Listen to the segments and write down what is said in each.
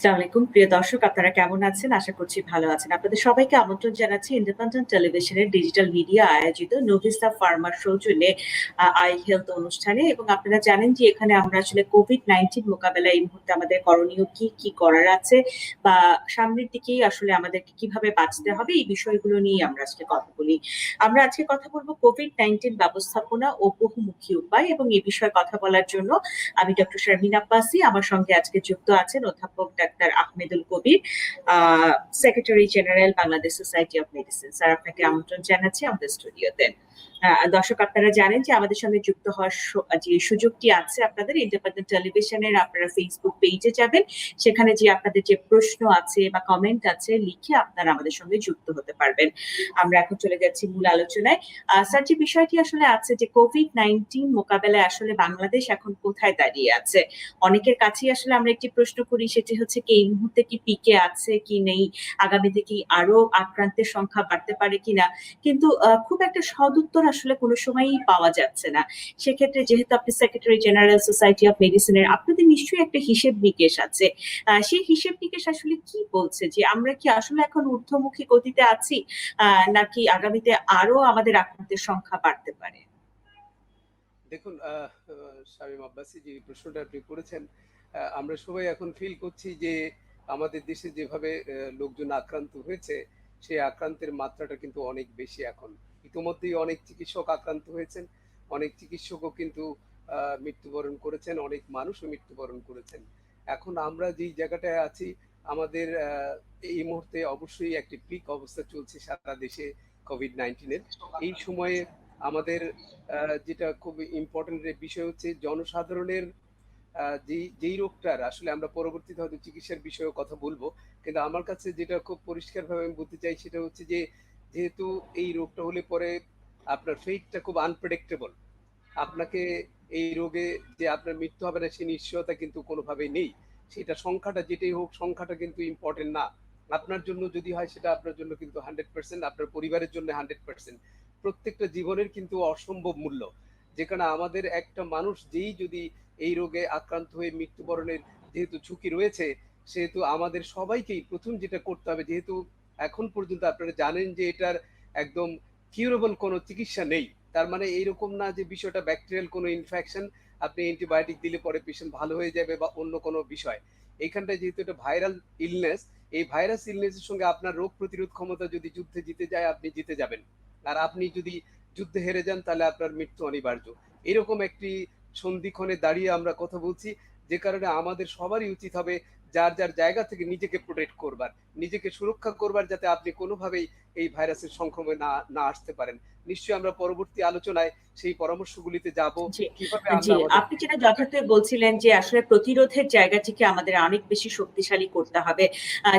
আসসালামু আলাইকুম প্রিয় দর্শক, আপনারা কেমন আছেন? আশা করছি ভালো আছেন। আপনাদের সবাইকে আমন্ত্রণ জানাচ্ছি ইন্ডিপেন্ডেন্ট টেলিভিশনের ডিজিটাল মিডিয়া আয়োজিত নোভিসা ফার্মার সৌজন্যে আই হেলথ অনুষ্ঠানে। এবং আপনারা জানেন যে এখানে আমরা আসলে কোভিড-19 মোকাবেলায় এই মুহূর্তে আমাদের করণীয় কি করার আছে বা সামনের দিকেই আসলে আমাদেরকে কিভাবে বাঁচতে হবে, এই বিষয়গুলো নিয়েই আমরা আজকে কথা বলি। আমরা আজকে কথা বলব কোভিড-19 ব্যবস্থাপনা ও বহুমুখী উপায়, এবং এই বিষয়ে কথা বলার জন্য আমি ডক্টর শারমিন আব্বাসী, আমার সঙ্গে আজকে যুক্ত আছেন অধ্যাপক doctor Ahmedul Kabir, secretary general Bangladesh society of medicine. Sir, আপনাকে আমন্ত্রণ জানাচ্ছি আমাদের স্টুডিওতে। দর্শক, আপনারা জানেন যে আমাদের সঙ্গে যুক্ত হওয়ার যে সুযোগটি আছে আপনাদের ইন্ডিপেন্ডেন্ট টেলিভিশনের, আপনারা ফেসবুক পেজে যাবেন, সেখানে যে আপনাদের যে প্রশ্ন আছে বা কমেন্ট আছে লিখে আপনারা আমাদের সঙ্গে যুক্ত হতে পারবেন। আমরা এখন চলে যাচ্ছি মূল আলোচনায়। স্যার, যে বিষয়টি আসলে আছে যে কোভিড-19 মোকাবেলায় আসলে বাংলাদেশ এখন কোথায় দাঁড়িয়ে আছে? অনেকের কাছেই আসলে আমরা একটি প্রশ্ন করি, সেটি হচ্ছে কি এই মুহূর্তে কি পিকে আছে কি নেই, আগামীতে কি আরো আক্রান্তের সংখ্যা বাড়তে পারে কিনা, কিন্তু খুব একটা সদুত্তর আসলে কোনো সময়ই পাওয়া যাচ্ছে না। সেক্ষেত্রে যেহেতু আপনি সেক্রেটারি জেনারেল সোসাইটি অফ মেডিসিনের, আপনাদের নিশ্চয়ই একটা হিসেব নিকেশ আছে। সেই হিসেব নিকেশ আসলে কি বলছে যে আমরা কি আসলে এখন ঊর্ধ্বমুখী গতিতে আছি, নাকি আগামীতে আরো আমাদের আক্রান্তের সংখ্যা বাড়তে পারে? দেখুন, শামীম আব্বাসী যে প্রশ্নটা আপনি করেছেন, আমরা সবাই এখন ফিল করছি যে আমাদের দেশে যেভাবে লোকজন আক্রান্ত হয়েছে, সেই আক্রান্তের মাত্রাটা কিন্তু অনেক বেশি এখন। ইতোমধ্যেই অনেক চিকিৎসক আক্রান্ত হয়েছেন, অনেক চিকিৎসকও কিন্তু মৃত্যুবরণ করেছেন, অনেক মানুষও মৃত্যুবরণ করেছেন। এখন আমরা যেই জায়গাটায় আছি, আমাদের এই মুহূর্তে অবশ্যই একটি পিক অবস্থা চলছে সারা দেশে কোভিড-19-এর। এই সময়ে আমাদের যেটা খুব ইম্পর্টেন্ট বিষয় হচ্ছে জনসাধারণের যেই রোগটার আসলে আমরা পরবর্তীতে হয়তো চিকিৎসার বিষয়েও কথা বলবো, কিন্তু আমার কাছে যেটা খুব পরিষ্কারভাবে আমি বলতে চাই সেটা হচ্ছে যে যেহেতু এই রোগটা হলে পরে আপনার ফেটটা খুব আনপ্রেডিক্টেবল। আপনাকে এই রোগে যে আপনার মৃত্যু হবে না সে নিশ্চয়তা কিন্তু কোনোভাবেই নেই। সেটা সংখ্যাটা যেটাই হোক, সংখ্যাটা কিন্তু ইম্পর্টেন্ট না। আপনার জন্য যদি হয় সেটা আপনার জন্য কিন্তু 100%, আপনার পরিবারের জন্য 100%। প্রত্যেকটা জীবনের কিন্তু অসম্ভব মূল্য। যেখানে আমাদের একটা মানুষ যেই যদি এই রোগে আক্রান্ত হয়ে মৃত্যুবরণের যেহেতু ঝুঁকি রয়েছে, সেহেতু আমাদের সবাইকেই ১ম যেটা করতে হবে, যেহেতু এখন পর্যন্ত আপনারা জানেন যে এটার একদম কিউরেবল কোনো চিকিৎসা নেই। তার মানে এইরকম না যে বিষয়টা ব্যাকটেরিয়াল কোনো ইনফেকশন, আপনি অ্যান্টিবায়োটিক দিলে পরে পেশেন্ট ভালো হয়ে যাবে বা অন্য কোনো বিষয়। এইখানটায় যেহেতু এটা ভাইরাল ইলনেস, এই ভাইরাস ইলনেসের সঙ্গে আপনার রোগ প্রতিরোধ ক্ষমতা যদি যুদ্ধে জিতে যায়, আপনি জিতে যাবেন। আর আপনি যদি যুদ্ধে হেরে যান তাহলে আপনার মৃত্যু অনিবার্য। এরকম একটি সন্ধিক্ষণে দাঁড়িয়ে আমরা কথা বলছি, যে কারণে আমাদের সবারই উচিত হবে যার জায়গা থেকে নিজেকে প্রোটেক্ট করবার, নিজেকে সুরক্ষা করবার, যাতে আপনি কোনোভাবেই এই ভাইরাসের সংক্রমণে না আসতে পারেন। নিশ্চয়ই আমরা পরবর্তী আলোচনায় সেই পরামর্শগুলিতে যাব, জি, কিভাবে জি। আমরা আমাদের আপনি যেটা যথার্থই বলছিলেন যে আসলে প্রতিরোধের জায়গাটিকে আমাদের অনেক বেশি শক্তিশালী করতে হবে।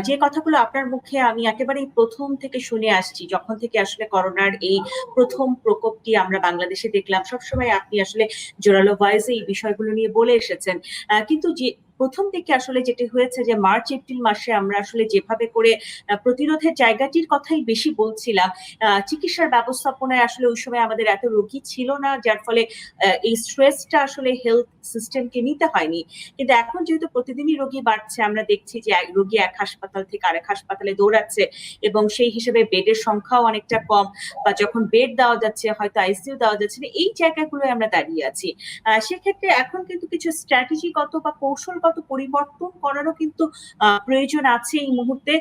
যে কথাগুলো আপনার মুখে আমি একেবারেই ১ম থেকে শুনে আসছি, যখন থেকে আসলে করোনার এই ১ম প্রকোপটি আমরা বাংলাদেশে দেখলাম, সবসময় আপনি আসলে জোরালো ভয়েসে এই বিষয়গুলো নিয়ে বলে এসেছেন। কিন্তু যে ১ম দিকে আসলে যেটি হয়েছে যে মার্চ, এপ্রিল মাসে আমরা আসলে যেভাবে করে প্রতিরোধের জায়গাটির কথাই বেশি বলছিলাম। চিকিৎসার ব্যবস্থাপনায় আসলে ওই সময় আমাদের এত রোগী ছিল না, যার ফলে এই স্ট্রেসটা আসলে হেলথ সিস্টেমকে নিতে হয়নি। কিন্তু এখন যেহেতু প্রতিদিনই রোগী বাড়ছে, আমরা দেখছি যে রোগী এক হাসপাতাল থেকে আরেক হাসপাতালে দৌড়াচ্ছে, এবং সেই হিসেবে বেডের সংখ্যাও অনেকটা কম, বা যখন বেড দেওয়া যাচ্ছে হয়তো আইসিইউ দেওয়া যাচ্ছে না, এই জায়গাগুলোয় আমরা দাঁড়িয়ে আছি। সেক্ষেত্রে এখন কিন্তু কিছু স্ট্র্যাটেজিগত বা কৌশলগত পরিবর্তন করারও কিন্তু প্রয়োজন আছে এই মুহূর্তে।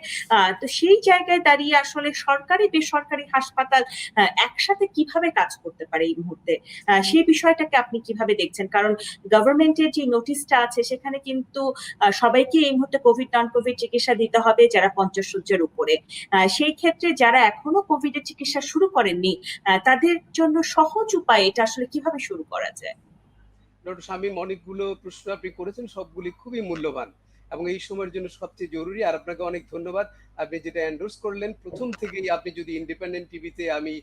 তো সেই জায়গায় দাঁড়িয়ে আসলে সরকারি বেসরকারি হাসপাতাল একসাথে কিভাবে কাজ করতে পারে এই মুহূর্তে, সেই বিষয়টাকে আপনি কিভাবে দেখছেন? কারণ গভর্নমেন্টের যে নোটিশটা আছে সেখানে কিন্তু সবাইকে এই মুহূর্তে কোভিড নন কোভিড চিকিৎসা দিতে হবে যারা ৫০ শয্যার উপরে। সেই ক্ষেত্রে যারা এখনো কোভিড এর চিকিৎসা শুরু করেননি, তাদের জন্য সহজ উপায় এটা আসলে কিভাবে শুরু করা যায়? ডক্টর শামীম, অনেকগুলো প্রশ্ন আপনি করেছেন, সবগুলি খুবই মূল্যবান এবং এই সময়ের জন্য সবচেয়ে জরুরি। আর আপনাকে অনেক ধন্যবাদ। আপনি যেটা এন্ডোর্স করলেন, প্রথম থেকেই আপনি যদি ইন্ডিপেন্ডেন্ট টিভিতে আমি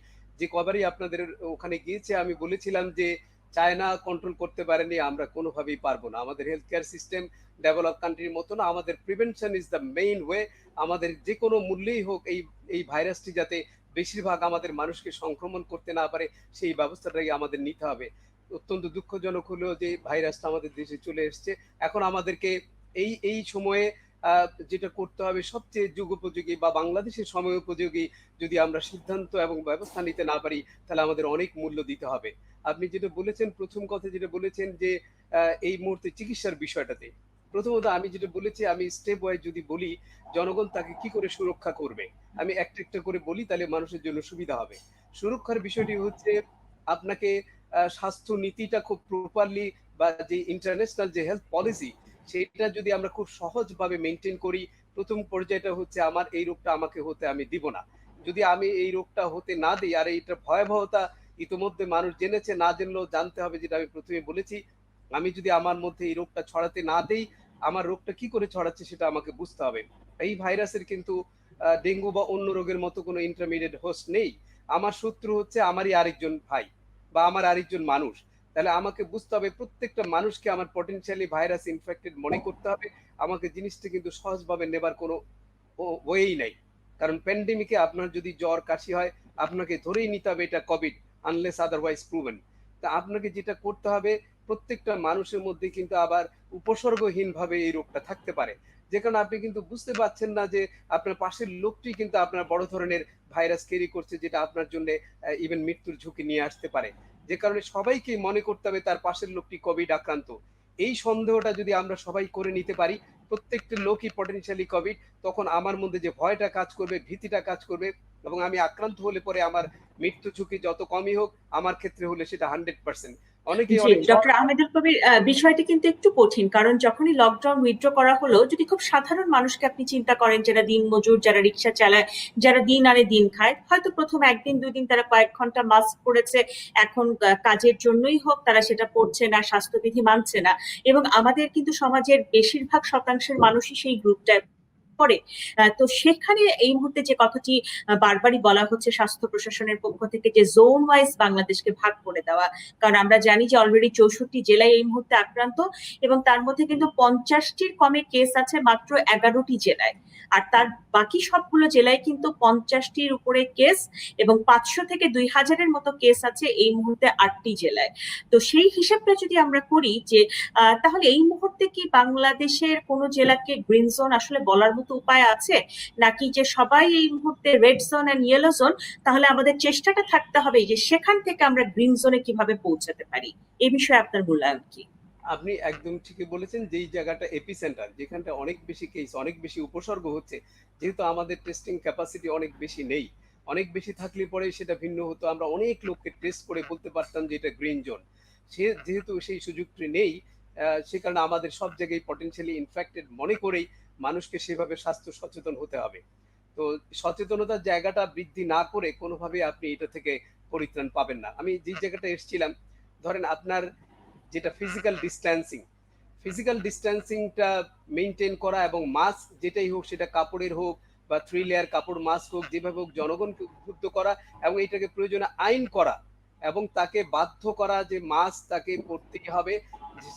যে কবারই আপনাদের ওখানে গিয়েছে, আমি বলেছিলাম যে চায়না কন্ট্রোল করতে পারেনি, আমরা কোনোভাবেই পারবো না। আমাদের হেলথ কেয়ার সিস্টেম ডেভেলপ কান্ট্রির মতো না, আমাদের prevention is the main way. আমাদের যে কোনো মূল্যেই হোক এই এই ভাইরাসটি যাতে বেশিরভাগ আমাদের মানুষকে সংক্রমণ করতে না পারে, সেই ব্যবস্থাটাই আমাদের নিতে হবে। অত্যন্ত দুঃখজনক হলেও যে ভাইরাসটা আমাদের দেশে চলে এসছে, এখন আমাদেরকে এই সময়ে যেটা করতে হবে সবচেয়ে যুগোপযোগী বা বাংলাদেশের সময় উপযোগী যদি আমরা সিদ্ধান্ত এবং ব্যবস্থা নিতে না পারি, তাহলে আমাদের অনেক মূল্য দিতে হবে। আপনি যেটা বলেছেন, প্রথম কথা যেটা বলেছেন যে এই মুহূর্তে চিকিৎসার বিষয়টাতে, প্রথমত আমি যেটা বলেছি, আমি স্টেপ ওয়াইজ যদি বলি, জনগণ তাকে কি করে সুরক্ষা করবে, আমি একটা একটা করে বলি, তাহলে মানুষের জন্য সুবিধা হবে। সুরক্ষার বিষয়টি হচ্ছে আপনাকে স্বাস্থ্য নীতিটা খুব প্রপারলি, বা যে ইন্টারন্যাশনাল যে হেলথ পলিসি, সেটা যদি আমরা খুব সহজভাবে মেনটেন করি। প্রথম পর্যায়টা হচ্ছে আমার এই রোগটা আমাকে হতে আমি দিব না। যদি আমি এই রোগটা হতে না দিই, আর এইটার ভয়াবহতা ইতিমধ্যে মানুষ জেনেছে, না জেনলেও জানতে হবে, যেটা আমি প্রথমে বলেছি। আমি যদি আমার মধ্যে এই রোগটা ছড়াতে না দেই, আমার রোগটা কি করে ছড়াচ্ছে সেটা আমাকে বুঝতে হবে। এই ভাইরাসের কিন্তু ডেঙ্গু বা অন্য রোগের মতো কোনো ইন্টারমিডিয়েট হোস্ট নেই। আমার শত্রু হচ্ছে আমারই আরেকজন ভাই বা আমার আরেকজন মানুষ। তাহলে আমাকে বুঝতে হবে প্রত্যেকটা মানুষকে আমার পটেনশিয়ালি ভাইরাস ইনফেক্টেড মনে করতে হবে। আমাকে জিনিসটা কিন্তু সহজভাবে নেবার কোনো ওয়েই নাই। কারণ প্যান্ডেমিকে আপনার যদি জ্বর কাশি হয়, আপনাকে ধরেই নিতে হবে এটা কোভিড, আনলেস আদারওয়াইজ প্রুভেন। তা আপনাকে যেটা করতে হবে, প্রত্যেকটা মানুষের মধ্যে কিন্তু আবার উপসর্গহীন ভাবে এই রোগটা থাকতে পারে, যে কারণে আপনি কিন্তু বুঝতে পারছেন না যে আপনার পাশের লোকটি কিন্তু আপনার বড় ধরনের ভাইরাস ক্যারি করছে, যেটা আপনার জন্য ইভেন মৃত্যুর ঝুঁকি নিয়ে আসতে পারে। যে কারণে সবাইকে মনে করতে হবে তার পাশের লোকটি কোভিড আক্রান্ত। এই সন্দেহটা যদি আমরা সবাই করে নিতে পারি, প্রত্যেকটা লোকই পটেনশিয়ালি কোভিড, তখন আমার মধ্যে যে ভয়টা কাজ করবে, ভীতিটা কাজ করবে, এবং আমি আক্রান্ত হলে পরে আমার মৃত্যু ঝুঁকি যত কমই হোক, আমার ক্ষেত্রে হলে সেটা 100%। অনেকেই জি, অনেক ডক্টর আহমেদুল কবির, বিষয়টি কিন্তু একটু কঠিন, কারণ যখনই লকডাউন উইথড্র করা হলো, যদি খুব সাধারণ মানুষকে আপনি চিন্তা করেন, যারা দিন মজুর, যারা রিক্সা চালায়, যারা দিন আনে দিন খায়, হয়তো প্রথম একদিন দুই দিন তারা কয়েক ঘন্টা মাস্ক পরেছে, এখন কাজের জন্যই হোক তারা সেটা পড়ছে না, স্বাস্থ্যবিধি মানছে না। এবং আমাদের কিন্তু সমাজের বেশিরভাগ শতাংশের মানুষই সেই গ্রুপটায় পড়ে। তো সেখানে এই মুহূর্তে যে কথাটি বারবারই বলা হচ্ছে স্বাস্থ্য প্রশাসনের পক্ষ থেকে, যে জোন ওয়াইজ বাংলাদেশকে ভাগ করে দেওয়া, কারণ আমরা জানি যে অলরেডি 64 জেলায় এই মুহূর্তে আক্রান্ত, এবং তার মধ্যে কিন্তু 50টির কমে কেস আছে মাত্র 11টি জেলায়। আর তার বাকি সবগুলো জেলায় কিন্তু 50টির উপরে কেস, এবং 500 থেকে 2000-এর মতো কেস আছে এই মুহূর্তে 8টি জেলায়। তো সেই হিসাবটা যদি আমরা করি, যে তাহলে এই মুহূর্তে কি বাংলাদেশের কোনো জেলাকে গ্রিন জোন আসলে বলার মতো উপায় আছে, নাকি যে সবাই এই মুহূর্তে red zone and yellow zone? তাহলে আমাদের চেষ্টাটা থাকতে হবে যে সেখান থেকে আমরা গ্রিন জোনে কিভাবে পৌঁছাতে পারি। এই বিষয়ে আপনার মূল্যায়ন কি? আপনি একদম ঠিকই বলেছেন, যেই জায়গাটা এপিসেন্টার, যেখানটা অনেক বেশি কেস, অনেক বেশি উপসর্গ হচ্ছে, যেহেতু আমাদের টেস্টিং ক্যাপাসিটি অনেক বেশি নেই। অনেক বেশি থাকলে পরে সেটা ভিন্ন হতো, আমরা অনেক লোককে টেস্ট করে বলতে পারতাম যে এটা গ্রিন জোন। সে যেহেতু সেই সুযোগটি নেই, সে কারণে আমাদের সব জায়গায় পটেনশিয়ালি ইনফেক্টেড মনে করেই মানুষকে সেভাবে স্বাস্থ্য সচেতন হতে হবে। তো সচেতনতার জায়গাটা বৃদ্ধি না করে কোনোভাবে আপনি এটা থেকে পরিত্রাণ পাবেন না। আমি যে জায়গাটা এসেছিলাম, ধরেন আপনার যেটা ফিজিক্যাল ডিস্টেন্সিংটা মেনটেন করা, এবং মাস্ক যেটাই হোক, সেটা কাপড়ের হোক বা 3 লেয়ার কাপড় মাস্ক হোক, যেভাবে হোক জনগণকে উদ্বুদ্ধ করা, এবং এটাকে প্রয়োজনে আইন করা, এবং তাকে বাধ্য করা যে মাস্ক তাকে পরতেই হবে।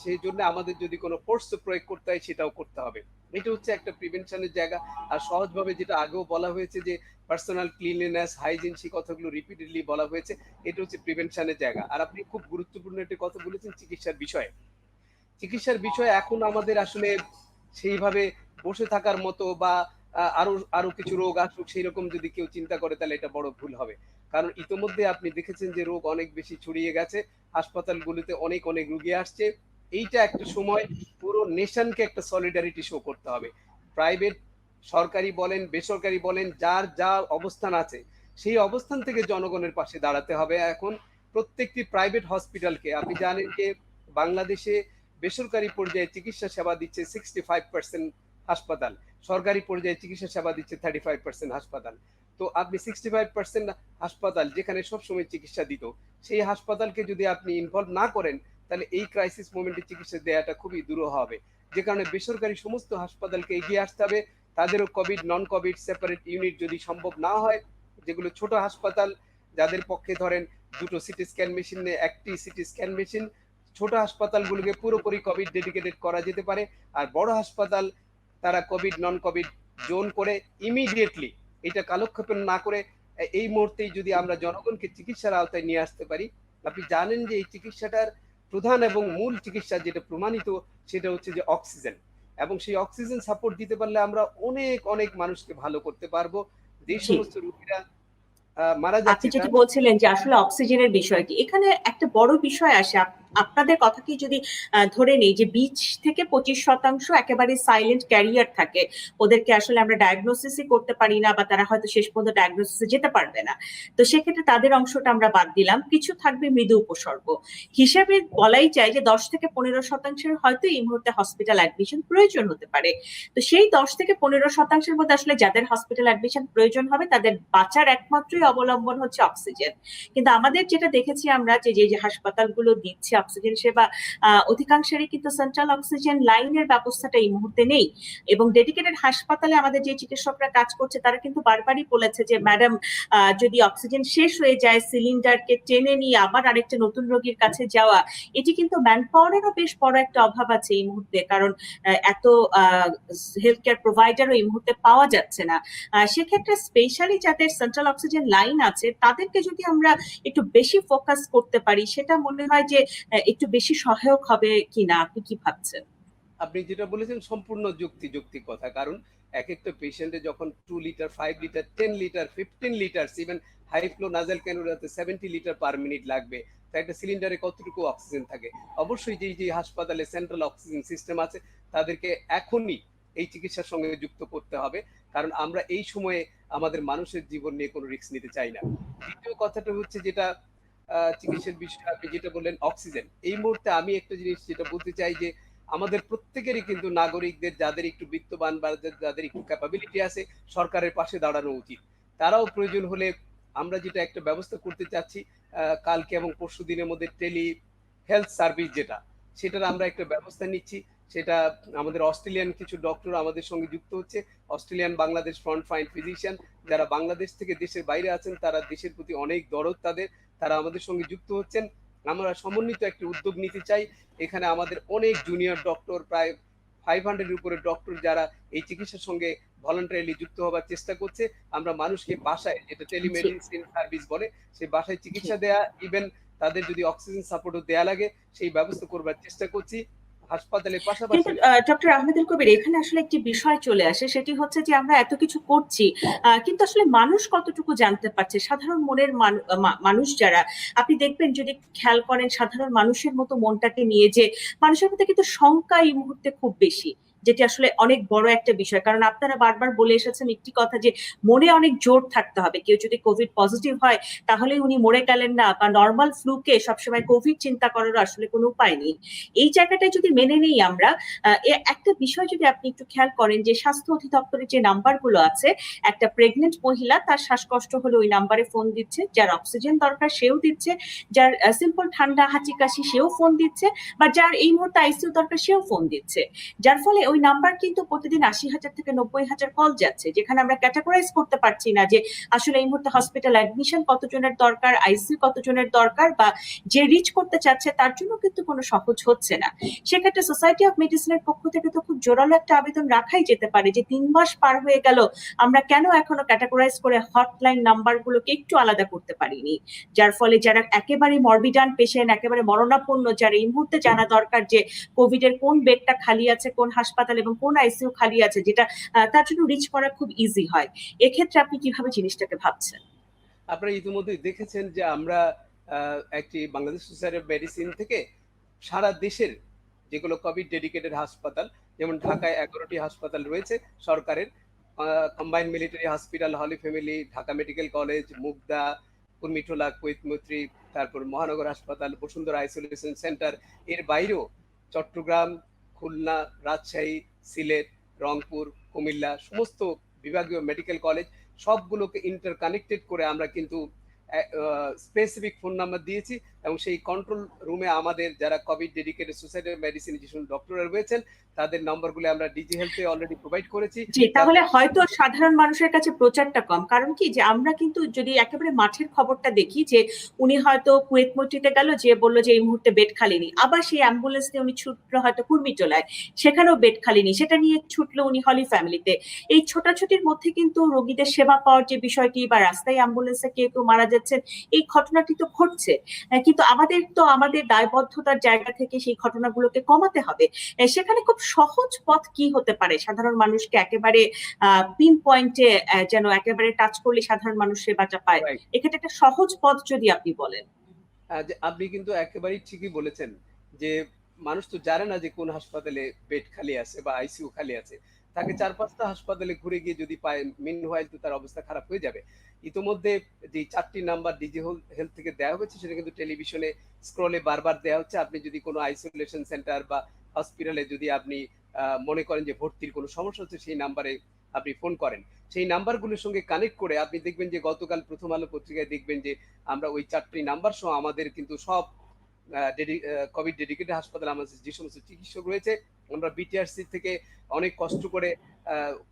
সেই জন্য আমাদের যদি কোনো ফোর্স প্রয়োগ করতে হয়, সেটাও করতে হবে। এটা হচ্ছে একটা প্রিভেনশনের জায়গা। আর সহজভাবে যেটা আগেও বলা হয়েছে যে পার্সোনাল ক্লিনলিনেস, হাইজিন, সেই কথাগুলো রিপিটেডলি বলা হয়েছে। এটা হচ্ছে প্রিভেনশনের জায়গা। আর আপনি খুব গুরুত্বপূর্ণ একটা কথা বলেছেন চিকিৎসার বিষয়ে। চিকিৎসার বিষয়ে এখন আমাদের আসলে সেইভাবে বসে থাকার মতো, বা আরো আরো কিছু রোগ আসুক সেইরকম যদি কেউ চিন্তা করে, তাহলে এটা বড় ভুল হবে। কারণ ইতোমধ্যে আপনি দেখেছেন যে রোগ অনেক বেশি ছড়িয়ে গেছে, হাসপাতালগুলোতে অনেক অনেক রুগী আসছে। এইটা একটা সময় পুরো নেশনকে একটা সলিডারিটি শো করতে হবে। প্রাইভেট, সরকারি বলেন, বেসরকারি বলেন, যার যা অবস্থান আছে, সেই অবস্থান থেকে জনগণের পাশে দাঁড়াতে হবে। এখন প্রত্যেকটি প্রাইভেট হসপিটালকে, আপনি জানেন যে বাংলাদেশে বেসরকারি পর্যায়ে চিকিৎসা সেবা দিচ্ছে 65% হাসপাতাল, সরকারি পর্যায়ে চিকিৎসা সেবা দিচ্ছে 35% হাসপাতাল। তো আপনি 65% হাসপাতাল যেখানে সবসময় চিকিৎসা দিত, সেই হাসপাতালকে যদি আপনি ইনভলভ না করেন, তাহলে এই ক্রাইসিস মোমেন্টে চিকিৎসা দেওয়াটা খুবই দুরূহ হবে। যে কারণে বেসরকারি সমস্ত হাসপাতালকে এগিয়ে আসতে হবে। তাদেরও কোভিড নন কোভিড সেপারেট ইউনিট যদি সম্ভব না হয়, যেগুলো ছোট হাসপাতাল, যাদের পক্ষে ধরেন দুটো সিটি স্ক্যান মেশিন, একটি সিটি স্ক্যান মেশিন, ছোট হাসপাতালগুলোকে পুরোপুরি কোভিড ডেডিকেটেড করা যেতে পারে। আর বড় হাসপাতাল তারা কোভিড নন কোভিড জোন করে ইমিডিয়েটলি, এটা কালক্ষেপণ না করে এই মুহূর্তেই যদি আমরা জনগণকে চিকিৎসার আওতায় নিয়ে আসতে পারি। আপনি জানেন যে এই চিকিৎসাটার প্রধান এবং মূল চিকিৎসা যেটা প্রমাণিত, সেটা হচ্ছে যে অক্সিজেন। এবং সেই অক্সিজেন সাপোর্ট দিতে পারলে আমরা অনেক অনেক মানুষকে ভালো করতে পারবো। যে জি। সমস্ত রোগীরা মারা আপনি যাচ্ছে যেটি বলছিলেন যে আসলে অক্সিজেনের বিষয়টি এখানে একটা বড় বিষয় আসে। আপনাদের কথাকেই যদি ধরে নেই যে 20 থেকে 25% একেবারে সাইলেন্ট ক্যারিয়ার থাকে, ওদেরকে আসলে আমরা ডায়াগনোসিসই করতে পারি না, বা তারা হয়তো শেষ পর্যন্ত ডায়াগনোসিসে যেতে পারবে না। তো সেক্ষেত্রে তাদের অংশটা আমরা বাদ দিলাম, কিছু থাকবে মৃদু উপসর্গ হিসেবে বলাই যায় যে 10 থেকে 15% হয়তো এই মুহূর্তে হসপিটাল অ্যাডমিশন প্রয়োজন হতে পারে। তো সেই 10 থেকে 15%-এর মধ্যে আসলে যাদের হসপিটাল অ্যাডমিশন প্রয়োজন হবে তাদের বাঁচার একমাত্রই অবলম্বন হচ্ছে অক্সিজেন। কিন্তু আমাদের যেটা দেখেছি আমরা যে যে হাসপাতালগুলো দিচ্ছে অক্সিজেন সেবা, অধিকাংশেরই কিন্তু সেন্ট্রাল অক্সিজেন লাইনের ব্যবস্থাটা এই মুহূর্তে নেই। এবং ডেডিকেটেড হাসপাতালে আমাদের যে চিকিৎসকরা কাজ করছে তারা কিন্তু বারবারই বলেছে যে ম্যাডাম, যদি অক্সিজেন শেষ হয়ে যায় সিলিন্ডারকে টেনে নিয়ে আবার আরেকটা নতুন রোগীর কাছে যাওয়া, এটি কিন্তু ম্যান পাওয়ারেরও বেশ বড় একটা অভাব আছে এই মুহূর্তে। কারণ এত হেলথ কেয়ার প্রোভাইডারও এই মুহূর্তে পাওয়া যাচ্ছে না। সেক্ষেত্রে স্পেশালি যাদের সেন্ট্রাল অক্সিজেন লাইন আছে তাদেরকে যদি আমরা একটু বেশি ফোকাস করতে পারি, সেটা মনে হয় যে একটু বেশি সহায়ক হবে কিনা, আপনি কি ভাবছেন? আপনি যেটা বলেছেন সম্পূর্ণ যৌক্তিক কথা। কারণ একেকটা পেশেন্টে যখন 2 litre, 5 litre, 10 litre, 15 litres, even high flow nasal ক্যানুলাতে 70 লিটার পার মিনিট লাগবে। তো একটা সিলিন্ডারে কতটুকু অক্সিজেন থাকে? অবশ্যই যে হাসপাতালে সেন্ট্রাল অক্সিজেন সিস্টেম আছে তাদেরকে এখনই এই চিকিৎসার সঙ্গে যুক্ত করতে হবে। কারণ আমরা এই সময়ে আমাদের মানুষের জীবন নিয়ে কোনো রিস্ক নিতে চাই না। দ্বিতীয় কথাটা হচ্ছে যেটা চিকিৎসার বিষয়ে আপনি যেটা বললেন অক্সিজেন। এই মুহূর্তে আমি একটা জিনিস যেটা বলতে চাই যে আমাদের প্রত্যেকেরই কিন্তু নাগরিকদের যাদের একটু বিত্তবান বা যাদের একটু ক্যাপাবিলিটি আছে সরকারের পাশে দাঁড়ানো উচিত। তারাও প্রয়োজন হলে আমরা যেটা একটা ব্যবস্থা করতে চাচ্ছি কালকে এবং পরশু দিনের মধ্যে টেলি হেলথ সার্ভিস যেটা সেটার আমরা একটা ব্যবস্থা নিচ্ছি। সেটা আমাদের অস্ট্রেলিয়ান কিছু ডক্টর আমাদের সঙ্গে যুক্ত হচ্ছে। Australian Bangladesh front fine physician যারা বাংলাদেশ থেকে দেশের বাইরে আছেন, তারা দেশের প্রতি অনেক দরদ তাদের, তারা আমাদের সঙ্গে যুক্ত হচ্ছেন। আমরা সমন্বিত একটি উদ্যোগ নিতে চাই। এখানে আমাদের অনেক জুনিয়র ডক্টর, প্রায় 500 উপরে ডক্টর যারা এই চিকিৎসার সঙ্গে ভলান্টারিলি যুক্ত হবার চেষ্টা করছে। আমরা মানুষকে বাসায়, যেটা জি, টেলিমেডিসিন সার্ভিস বলে, সেই বাসায় জি। চিকিৎসা দেয়া, ইভেন তাদের যদি অক্সিজেন সাপোর্টও দেয়া লাগে সেই ব্যবস্থা করবার চেষ্টা করছি হাসপাতালের কিন্তু পাশাপাশি। ডক্টর আহমেদুল কবির, এখানে আসলে একটি বিষয় চলে আসে, সেটি হচ্ছে যে আমরা এত কিছু করছি, কিন্তু আসলে মানুষ কতটুকু জানতে পারছে, সাধারণ মনের মানুষ যারা, আপনি দেখবেন যদি খেয়াল করেন সাধারণ মানুষের মতো মনটাকে নিয়ে যে মানুষের মধ্যে কিন্তু শঙ্কা এই মুহূর্তে খুব বেশি, যেটি আসলে অনেক বড় একটা বিষয়। কারণ আপনারা বারবার বলে এসেছেন একটি কথা যে মনে অনেক জোর থাকতে হবে। কেউ যদি কোভিড পজিটিভ হয় তাহলে উনি মরে গেলেন না, বা নর্মাল ফ্লুকে সবসময় কোভিড চিন্তা করার আসলে কোনো উপায় নেই। এই জায়গাটায় যদি মেনে নেই আমরা, একটা বিষয় যদি আপনি একটু খেয়াল করেন যে স্বাস্থ্য অধিদপ্তরের যে নাম্বারগুলো আছে, একটা প্রেগনেন্ট মহিলা তার শ্বাসকষ্ট হলে ওই নাম্বারে ফোন দিচ্ছে, যার অক্সিজেন দরকার সেও দিচ্ছে, যার সিম্পল ঠান্ডা হাঁচি কাশি সেও ফোন দিচ্ছে, বা যার এই মুহূর্তে আইসিইউ দরকার সেও ফোন দিচ্ছে। যার ফলে ওই নাম্বার কিন্তু প্রতিদিন 80,000 থেকে 90,000 কল যাচ্ছে, যেখানে আমরা ক্যাটাগরাইজ করতে পারছি না যে আসলে এই মুহূর্তে হসপিটাল অ্যাডমিশন কতজনের দরকার, আইসিইউ কতজনের দরকার, বা যে রিচ করতে চাচ্ছে তার জন্য কিন্তু কোনো সহজ হচ্ছে না। সেক্ষেত্রে সোসাইটি অফ মেডিসিনের পক্ষ থেকে তো খুব জোরালো একটা আবেদন রাখাই যেতে পারে যে 3 মাস পার হয়ে গেল, আমরা কেন এখনো ক্যাটাগরাইজ করে হটলাইন নাম্বারগুলোকে একটু আলাদা করতে পারিনি, যার ফলে যারা একেবারে মরবিডান পেশেন্ট, একেবারে মরণাপন্ন, যারা এই মুহূর্তে জানা দরকার যে কোভিড এর কোন বেডটা খালি আছে, কোন হাসপাতাল এবং কোন আইসিইউ খালি আছে, যেটা তার জন্য রিচ করা খুব ইজি হয়। এক্ষেত্রে আপনি কিভাবে জিনিসটাকে ভাবছেন? আপনারা ইতিমধ্যেই দেখেছেন যে আমরা একটি বাংলাদেশ সোসাইটি অফ মেডিসিন থেকে সারা দেশের যেগুলো কোভিড ডেডিকেটেড হাসপাতাল, যেমন ঢাকায় 11টি হাসপাতাল রয়েছে সরকারের, combined military hospital, holy family, Dhaka medical college, Mugda, Kurmitola, Kuwait Maitree, তারপর মহানগর হাসপাতাল, বসুন্ধরা আইসোলেশন সেন্টার, এর বাইরেও চট্টগ্রাম, খুলনা, রাজশাহী, সিলেট, রংপুর, কুমিল্লা, সমস্ত বিভাগীয় মেডিকেল কলেজ সবগুলোকে ইন্টারকানেক্টেড করে আমরা কিন্তু স্পেসিফিক ফোন নাম্বার দিয়েছি, এবং সেই কন্ট্রোল রুমে আমাদের যারা Covid dedicated society of medicine যেসব ডক্টররা রয়েছেন তাদের নম্বরগুলো আমরা ডিজি হেলথে অলরেডি প্রোভাইড করেছি। জি, তাহলে হয়তো সাধারণ মানুষের কাছে প্রচারটা কম। কারণ কি যে আমরা কিন্তু যদি একেবারে মাঠের খবরটা দেখি যে উনি হয়তো কুয়েত মৈত্রীতে গেল, যে বললো যে এই মুহূর্তে বেড খালি নেই, আবার সেই অ্যাম্বুলেন্স নিয়ে উনি ছুটলো হয়তো কুর্মিটোলায়, সেখানেও বেড খালি নেই, সেটা নিয়ে ছুটলো উনি হলি ফ্যামিলিতে। এই ছোটাছুটির মধ্যে কিন্তু রোগীদের সেবা পাওয়ার যে বিষয়টি, বা রাস্তায় অ্যাম্বুলেন্সে কেউ কেউ মারা যাচ্ছেন, এই ঘটনাটি তো ঘটছে। কিন্তু কিন্তু আমাদের দায়বদ্ধতার জায়গা থেকে সেই ঘটনাগুলোকে কমাতে হবে। সেখানে খুব সহজ পথ কি হতে পারে সাধারণ মানুষকে একেবারে পিন পয়েন্টে, যেন একেবারে টাচ করলে সাধারণ মানুষ সেবাটা পায়, রাইট। এক্ষেত্রে একটা সহজ পথ যদি আপনি বলেন। যে আপনি কিন্তু একেবারেই ঠিকই বলেছেন যে মানুষ তো জানে না যে কোন হাসপাতালে বেড খালি আছে বা আইসিইউ খালি আছে। তাকে ৪-৫টা হাসপাতালে ঘুরে গিয়ে যদি পায়, মিনহোয়াইল তো তার অবস্থা খারাপ হয়ে যাবে। ইতোমধ্যে যে ৪টি নাম্বার ডিজি হেলথ থেকে দেওয়া হয়েছে সেটা কিন্তু টেলিভিশনে স্ক্রলে বারবার দেওয়া হচ্ছে। আপনি যদি কোনো আইসোলেশন সেন্টার বা হসপিটালে যদি আপনি মনে করেন যে ভর্তির কোনো সমস্যা হচ্ছে, সেই নাম্বারে আপনি ফোন করেন। সেই নাম্বারগুলোর সঙ্গে কানেক্ট করে আপনি দেখবেন যে গতকাল প্রথম আলো পত্রিকায় দেখবেন যে আমরা ওই ৪টি নাম্বার সহ আমাদের কিন্তু সব কোভিড ডেডিকেটেড হাসপাতাল, আমাদের যে সমস্ত চিকিৎসক রয়েছে, আমরা বিটিআরসি থেকে অনেক কষ্ট করে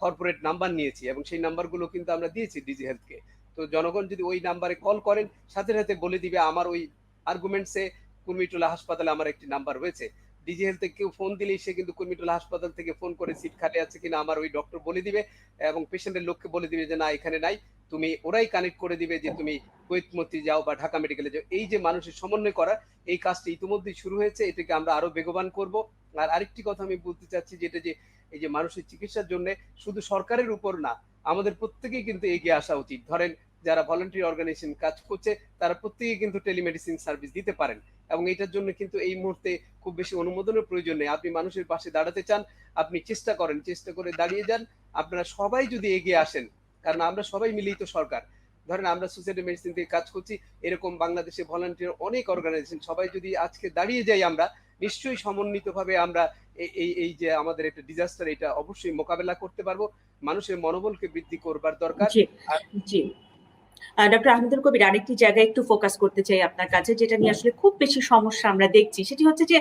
কর্পোরেট নাম্বার নিয়েছি এবং সেই নাম্বারগুলো কিন্তু আমরা দিয়েছি ডিজি হেলথকে। তো জনগণ যদি ওই নাম্বারে কল করেন, সাথে সাথে বলে দিবে আমার ওই আর্গুমেন্টসে কুর্মিটোলা হাসপাতালে আমার একটি নাম্বার রয়েছে। ডিজি হেলথে কেউ ফোন দিলেই সে কিন্তু কুর্মিটোলা হাসপাতাল থেকে ফোন করে সিট খালি আছে কিনা আমার ওই ডক্টর বলে দিবে এবং পেশেন্টের লোককে বলে দিবে যে না এখানে নাই। তুমি ওরাই কানেক্ট করে দিবে যে তুমি কুয়েত মতি যাও বা ঢাকা মেডিকেলে যাও। এই যে মানুষের সমন্বয় করা, এই কাজটি ইতিমধ্যেই শুরু হয়েছে। এটাকে আমরা আরো বেগবান করব। আর আরেকটি কথা আমি বলতে চাচ্ছি, যেটা যে এই যে মানুষের চিকিৎসার জন্য শুধু সরকারের উপর না, আমাদের প্রত্যেকেই কিন্তু এগিয়ে আসা উচিত। ধরেন যারা ভলান্টারি অর্গানাইজেশন কাজ করছে তারা প্রত্যেকেই কিন্তু টেলিমেডিসিন সার্ভিস দিতে পারেন এবং এটার জন্য কিন্তু এই মুহূর্তে খুব বেশি অনুমোদনের প্রয়োজন নেই। আপনি মানুষের পাশে দাঁড়াতে চান, আপনি চেষ্টা করেন, চেষ্টা করে দাঁড়িয়ে যান। আপনারা সবাই যদি এগিয়ে আসেন, কারণ আমরা সবাই মিলেই তো সরকার। ধরেন আমরা সোসাইটি মেডিসিন থেকে কাজ করছি, এরকম বাংলাদেশে ভলান্টিয়ার অনেক অর্গানাইজেশন, সবাই যদি আজকে দাঁড়িয়ে যাই আমরা, নিশ্চয়ই সমন্বিতভাবে আমরা এই যে আমাদের একটা ডিজাস্টার, এটা অবশ্যই মোকাবেলা করতে পারবো। মানুষের মনোবলকে বৃদ্ধি করবার দরকার। জি, আর জি। ডক্টর আহমেদুল কবির, আরেকটি জায়গায় একটু ফোকাস করতে চাই আপনার কাছে, যেটা নিয়ে আসলে খুব বেশি সমস্যা আমরা দেখছি, সেটি হচ্ছে যে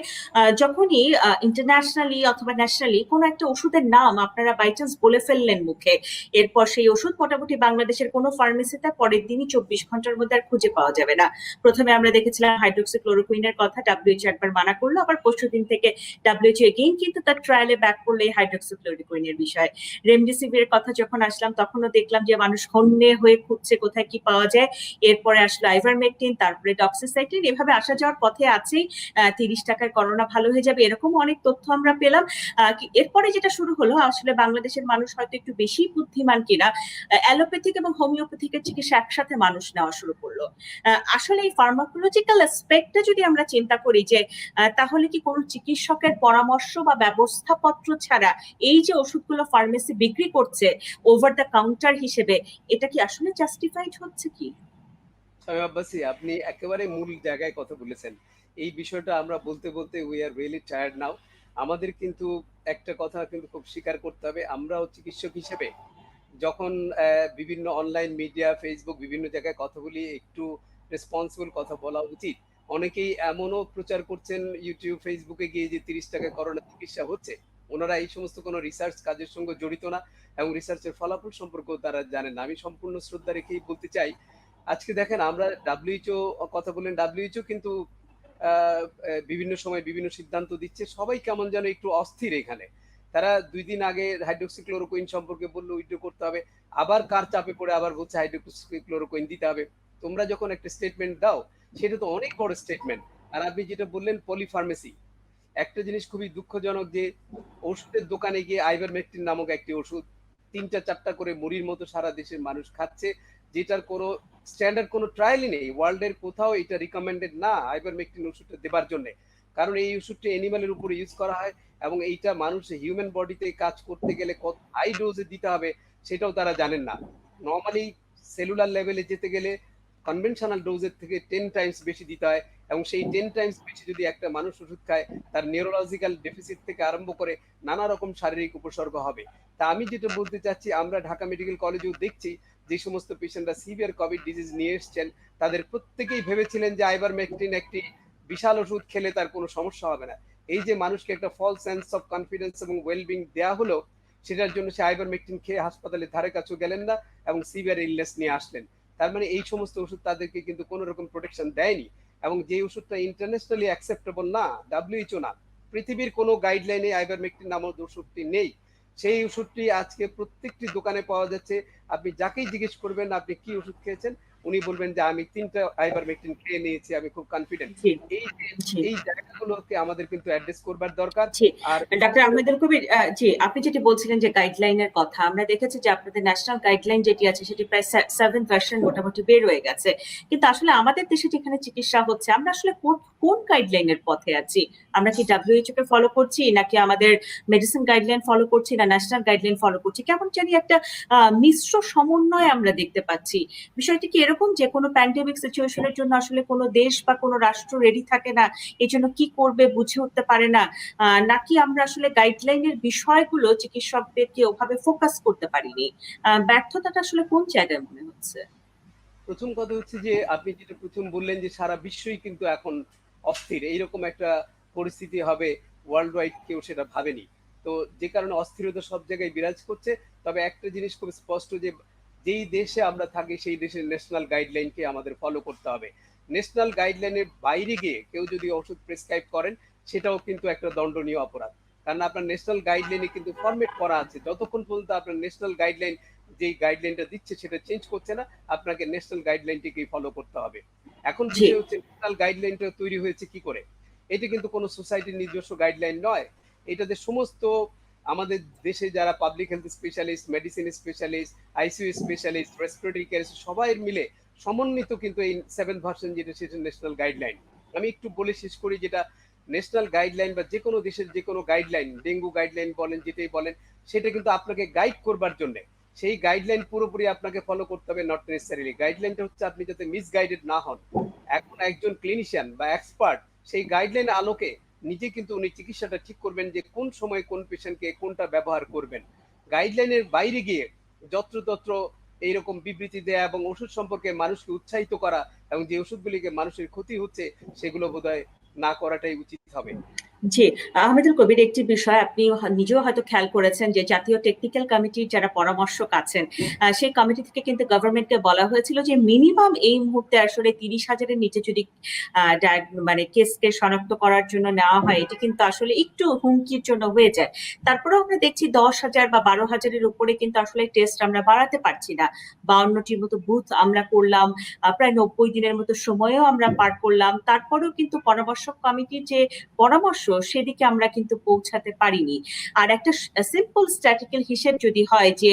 যখনই ইন্টারন্যাশনালি অথবা ন্যাশনালি কোনো একটা ওষুধের নাম আপনারা বাই চান্স বলে ফেললেন মুখে, এরপর সেই ওষুধ মোটামুটি বাংলাদেশের কোনো ফার্মেসিতে পরের দিনই ২৪ ঘন্টার মধ্যে আর খুঁজে পাওয়া যাবে না। প্রথমে আমরা দেখেছিলাম হাইড্রোক্সিক্লোরোকুইনের কথা, ডাব্লিউএইচও একবার মানা করলো, আবার পরশুদিন থেকে ডাব্লিউএইচও এগেইন কিন্তু তার ট্রায়ালে ব্যাক করলো এই হাইড্রোক্সিক্লোরোকুইনের বিষয়ে। রেমডেসিভিরের কথা যখন আসলাম তখনও দেখলাম যে মানুষ হন্যে হয়ে খুঁজছে কোথায় কি পাওয়া যায়। এরপরে আসলো আইভারমেকটিন, তারপরে ডক্সিসাইক্লিন, এভাবে আসা যাওয়ার পথে আছেই। ৩০ টাকায় করোনা ভালো হয়ে যাবে, এরকম অনেক তথ্য আমরা পেলাম। এরপরে যেটা শুরু হলো, আসলে বাংলাদেশের মানুষ হয়তো একটু বেশি বুদ্ধিমান কিনা, অ্যালোপ্যাথিক এবং হোমিওপ্যাথিকের চিকিৎসা একসাথে মানুষ নেওয়া শুরু করলো। আসলে এই ফার্মাকোলজিক্যাল অ্যাসপেক্টটা যদি আমরা চিন্তা করি যে তাহলে কি কোনো চিকিৎসকের পরামর্শ বা ব্যবস্থাপত্র ছাড়া এই যে ওষুধগুলো ফার্মেসি বিক্রি করছে ওভার দ্য কাউন্টার হিসেবে, এটা কি আসলে জাস্টিফাইড হচ্ছে কি? শামীম আব্বাসী, আপনি একেবারে মূল জায়গায় কথা বলেছেন। এই বিষয়টা আমরা বলতে বলতে we are really tired now. আমাদের কিন্তু একটা কথা কিন্তু খুব স্বীকার করতে হবে, আমরাও চিকিৎসক হিসেবে যখন বিভিন্ন অনলাইন মিডিয়া, ফেসবুক, বিভিন্ন জায়গায় কথা বলি, একটু রেসপন্সিবল কথা বলা উচিত। অনেকেই এমনও প্রচার করছেন ইউটিউব, ফেসবুকে গিয়ে যে ৩০ টাকায় করোনা চিকিৎসা হচ্ছে। ওনারা এই সমস্ত কোনো রিসার্চ কাজের সঙ্গে জড়িত না এবং রিসার্চের ফলাফল সম্পর্কেও তারা জানেন না। আমি সম্পূর্ণ শ্রদ্ধা রেখেই বলতে চাই, আজকে দেখেন আমরা ডাব্লিউএইচও কথা বললেন, ডাব্লিউএইচও কিন্তু বিভিন্ন সময় বিভিন্ন সিদ্ধান্ত দিচ্ছে। সবাই কেমন যেন একটু অস্থির এখানে। তারা ২ দিন আগে হাইড্রোক্সিক্লোরোকুইন সম্পর্কে বলল উইথড্র করতে হবে। আবার কার চাপে পড়ে আবার বলছে হাইড্রোক্সিক্লোরোকুইন দিতে হবে। তোমরা যখন একটা স্টেটমেন্ট দাও, সেটা তো অনেক বড় স্টেটমেন্ট। আর আপনি যেটা বললেন পলিফার্মেসি, একটা জিনিস খুবই দুঃখজনক যে ওষুধের দোকানে গিয়ে আইভারমেকটিন নামক একটি ওষুধ ৩টা-৪টা করে মুড়ির মতো সারা দেশের মানুষ খাচ্ছে, যেটার কোনো স্ট্যান্ডার্ড কোনো ট্রায়ালই নেই। ওয়ার্ল্ডের কোথাও এটা রিকমেন্ডেড না আইভারমেকটিন ওষুধটা দেবার জন্য। কারণ এই ওষুধটা অ্যানিমালের উপরে ইউজ করা হয় এবং এইটা মানুষের হিউম্যান বডিতে কাজ করতে গেলে কত হাই ডোজে দিতে হবে সেটাও তারা জানেন না। নরমালি সেলুলার লেভেলে যেতে গেলে কনভেনশনাল ডোজের থেকে 10 টাইমস বেশি দিতে হয় এবং সেই 10 টাইমস বেশি যদি একটা মানুষ ওষুধ খায়, তার নিউরোলজিক্যাল ডেফিসিট থেকে আরম্ভ করে নানা রকম শারীরিক উপসর্গ হবে। তা আমি যেটা বলতে চাচ্ছি, আমরা ঢাকা মেডিকেল কলেজেও দেখছি যে সমস্ত পেশেন্টরা সিভিয়ার কোভিড ডিজিজ নিয়ে এসছেন, তাদের প্রত্যেকেই ভেবেছিলেন যে আইভারমেকটিন একটি বিশাল ওষুধ, খেলে তার কোনো সমস্যা হবে না। এই যে মানুষকে একটা ফলস সেন্স অফ কনফিডেন্স এবং ওয়েলবিং দেওয়া হলো, সেটার জন্য সে আইভারমেকটিন খেয়ে হাসপাতালের ধারে কাছেও গেলেন না এবং সিভিয়ার ইলনেস নিয়ে আসলেন। তার মানে এই সমস্ত ওষুধ তাদেরকে কিন্তু কোনো রকম প্রোটেকশন দেয়নি এবং যে ওষুধটা ইন্টারন্যাশনালি অ্যাকসেপ্টেবল না, ডাব্লিউএইচও না, পৃথিবীর কোনো গাইডলাইনে আইভারমেকটিন নামক ওষুধটি নেই। সেই ওষুধটি আজকে প্রত্যেকটি দোকানে পাওয়া যাচ্ছে। আপনি যাকেই জিজ্ঞেস করবেন আপনি কি ওষুধ খেয়েছেন, উনি বলবেন যে আমি 3টা আইভারমেকটিন খেয়ে নিয়েছি, আমি খুব কনফিডেন্ট। জি, এই যে জি। এই জায়গাগুলোকে আমাদের কিন্তু অ্যাড্রেস করবার দরকার। জি, আর ডাক্তার আহমেদুল কবির, জি, আপনি যেটি বলছিলেন যে গাইডলাইন এর কথা, আমরা দেখেছি যে আপনাদের ন্যাশনাল গাইডলাইন যেটি আছে সেটি প্রায় 7th ভার্সন মোটামুটি বের হয়ে গেছে। কিন্তু আসলে আমাদের দেশে যেখানে চিকিৎসা হচ্ছে আমরা আসলে কোন গাইডলাইন এর পথে আছি? আমরা কি WHO কে ফলো করছি নাকি আমাদের মেডিসিন গাইডলাইন ফলো করছি না ন্যাশনাল গাইডলাইন ফলো করছি? কেমন জানি একটা মিশ্র সমন্বয় আমরা দেখতে পাচ্ছি। বিষয়টি কি এরকম যে কোনো প্যান্ডেমিক সিচুয়েশন এর জন্য আসলে কোনো দেশ বা কোনো রাষ্ট্র রেডি থাকে না, এজন্য কি করবে বুঝে উঠতে পারে না, নাকি আমরা আসলে গাইডলাইনের বিষয়গুলো চিকিৎসকদেরকে ওভাবে ফোকাস করতে পারিনি? ব্যর্থতাটা আসলে কোন জায়গায় মনে হচ্ছে? প্রথম কথা হচ্ছে যে আপনি যেটা প্রথম বললেন যে সারা বিশ্বই কিন্তু এখন অস্থির, এইরকম একটা পরিস্থিতি হবে ওয়ার্ল্ড ওয়াইড কেউ সেটা ভাবেনি। তো যে কারণে অস্থিরতা সব জায়গায় বিরাজ করছে। তবে একটা জিনিস খুব স্পষ্ট যে যেই দেশে আমরা থাকি সেই দেশের ন্যাশনাল গাইডলাইনকে আমাদের ফলো করতে হবে। ন্যাশনাল গাইডলাইনের বাইরে গিয়ে কেউ যদি ওষুধ প্রেসক্রাইব করেন সেটাও কিন্তু একটা দণ্ডনীয় অপরাধ। কারণ আপনার ন্যাশনাল গাইডলাইনে কিন্তু ফরম্যাট করা আছে, যতক্ষণ পর্যন্ত আপনার ন্যাশনাল গাইডলাইন যেই গাইডলাইনটা দিচ্ছে সেটা চেঞ্জ করছে না, আপনাকে ন্যাশনাল গাইডলাইনটিকেই ফলো করতে হবে। এখন জি, বিষয় হচ্ছে ন্যাশনাল গাইডলাইনটা তৈরি হয়েছে কি করে? এটা কিন্তু কোনো সোসাইটির নিজস্ব গাইডলাইন নয়। এটাতে সমস্ত আমাদের দেশে যারা public health specialist, medicine specialist, ICU specialist, respiratory care সবাই মিলে সমন্বিত কিন্তু এই 7th ভার্সন যেটা সেটা ন্যাশনাল গাইডলাইন। আমি একটু বলে শেষ করি, যেটা ন্যাশনাল গাইডলাইন বা যে কোনো দেশের যে কোনো গাইডলাইন, ডেঙ্গু গাইডলাইন বলেন যেটাই বলেন, সেটা কিন্তু আপনাকে গাইড করবার জন্য। সেই গাইডলাইন পুরোপুরি আপনাকে ফলো করতে হবে নট নেসেসারিলি। গাইডলাইনটা হচ্ছে আপনি যাতে মিসগাইডেড না হন। এখন একজন ক্লিনিশিয়ান বা এক্সপার্ট সেই গাইডলাইন আলোকে নিজে কিন্তু উনি চিকিৎসাটা ঠিক করবেন যে কোন সময় কোন পেশেন্টকে কোনটা ব্যবহার করবেন। গাইডলাইনের বাইরে গিয়ে যত্রতত্র এইরকম বিবৃতি দেয়া এবং ওষুধ সম্পর্কে মানুষকে উৎসাহিত করা এবং যে ওষুধগুলিকে মানুষের ক্ষতি হচ্ছে সেগুলো বোধহয় না করাটাই উচিত হবে। জি, আহমেদুল কবির, একটি বিষয় আপনি নিজেও হয়তো খেয়াল করেছেন যে জাতীয় টেকনিক্যাল কমিটির যারা পরামর্শক আছেন, সেই কমিটি থেকে কিন্তু গভর্নমেন্টকে বলা হয়েছিল যে মিনিমাম এই মুহূর্তে আসলে 30,000-এর নিচে যদি মানে কেসকে শনাক্ত করার জন্য নেওয়া হয়, এটি কিন্তু আসলে একটু হুমকির জন্য হয়ে যায়। তারপরেও আমরা দেখছি 10,000 বা 12,000-এর উপরে কিন্তু আসলে টেস্ট আমরা বাড়াতে পারছি না। 52টির মতো বুথ আমরা করলাম, প্রায় 90 দিনের মতো সময়ও আমরা পার করলাম, তারপরেও কিন্তু পরামর্শক কমিটির যে পরামর্শ সেদিকে আমরা কিন্তু পৌঁছাতে পারিনি। আর একটা সিম্পল স্ট্যাটিক্যাল হিসেব যদি হয় যে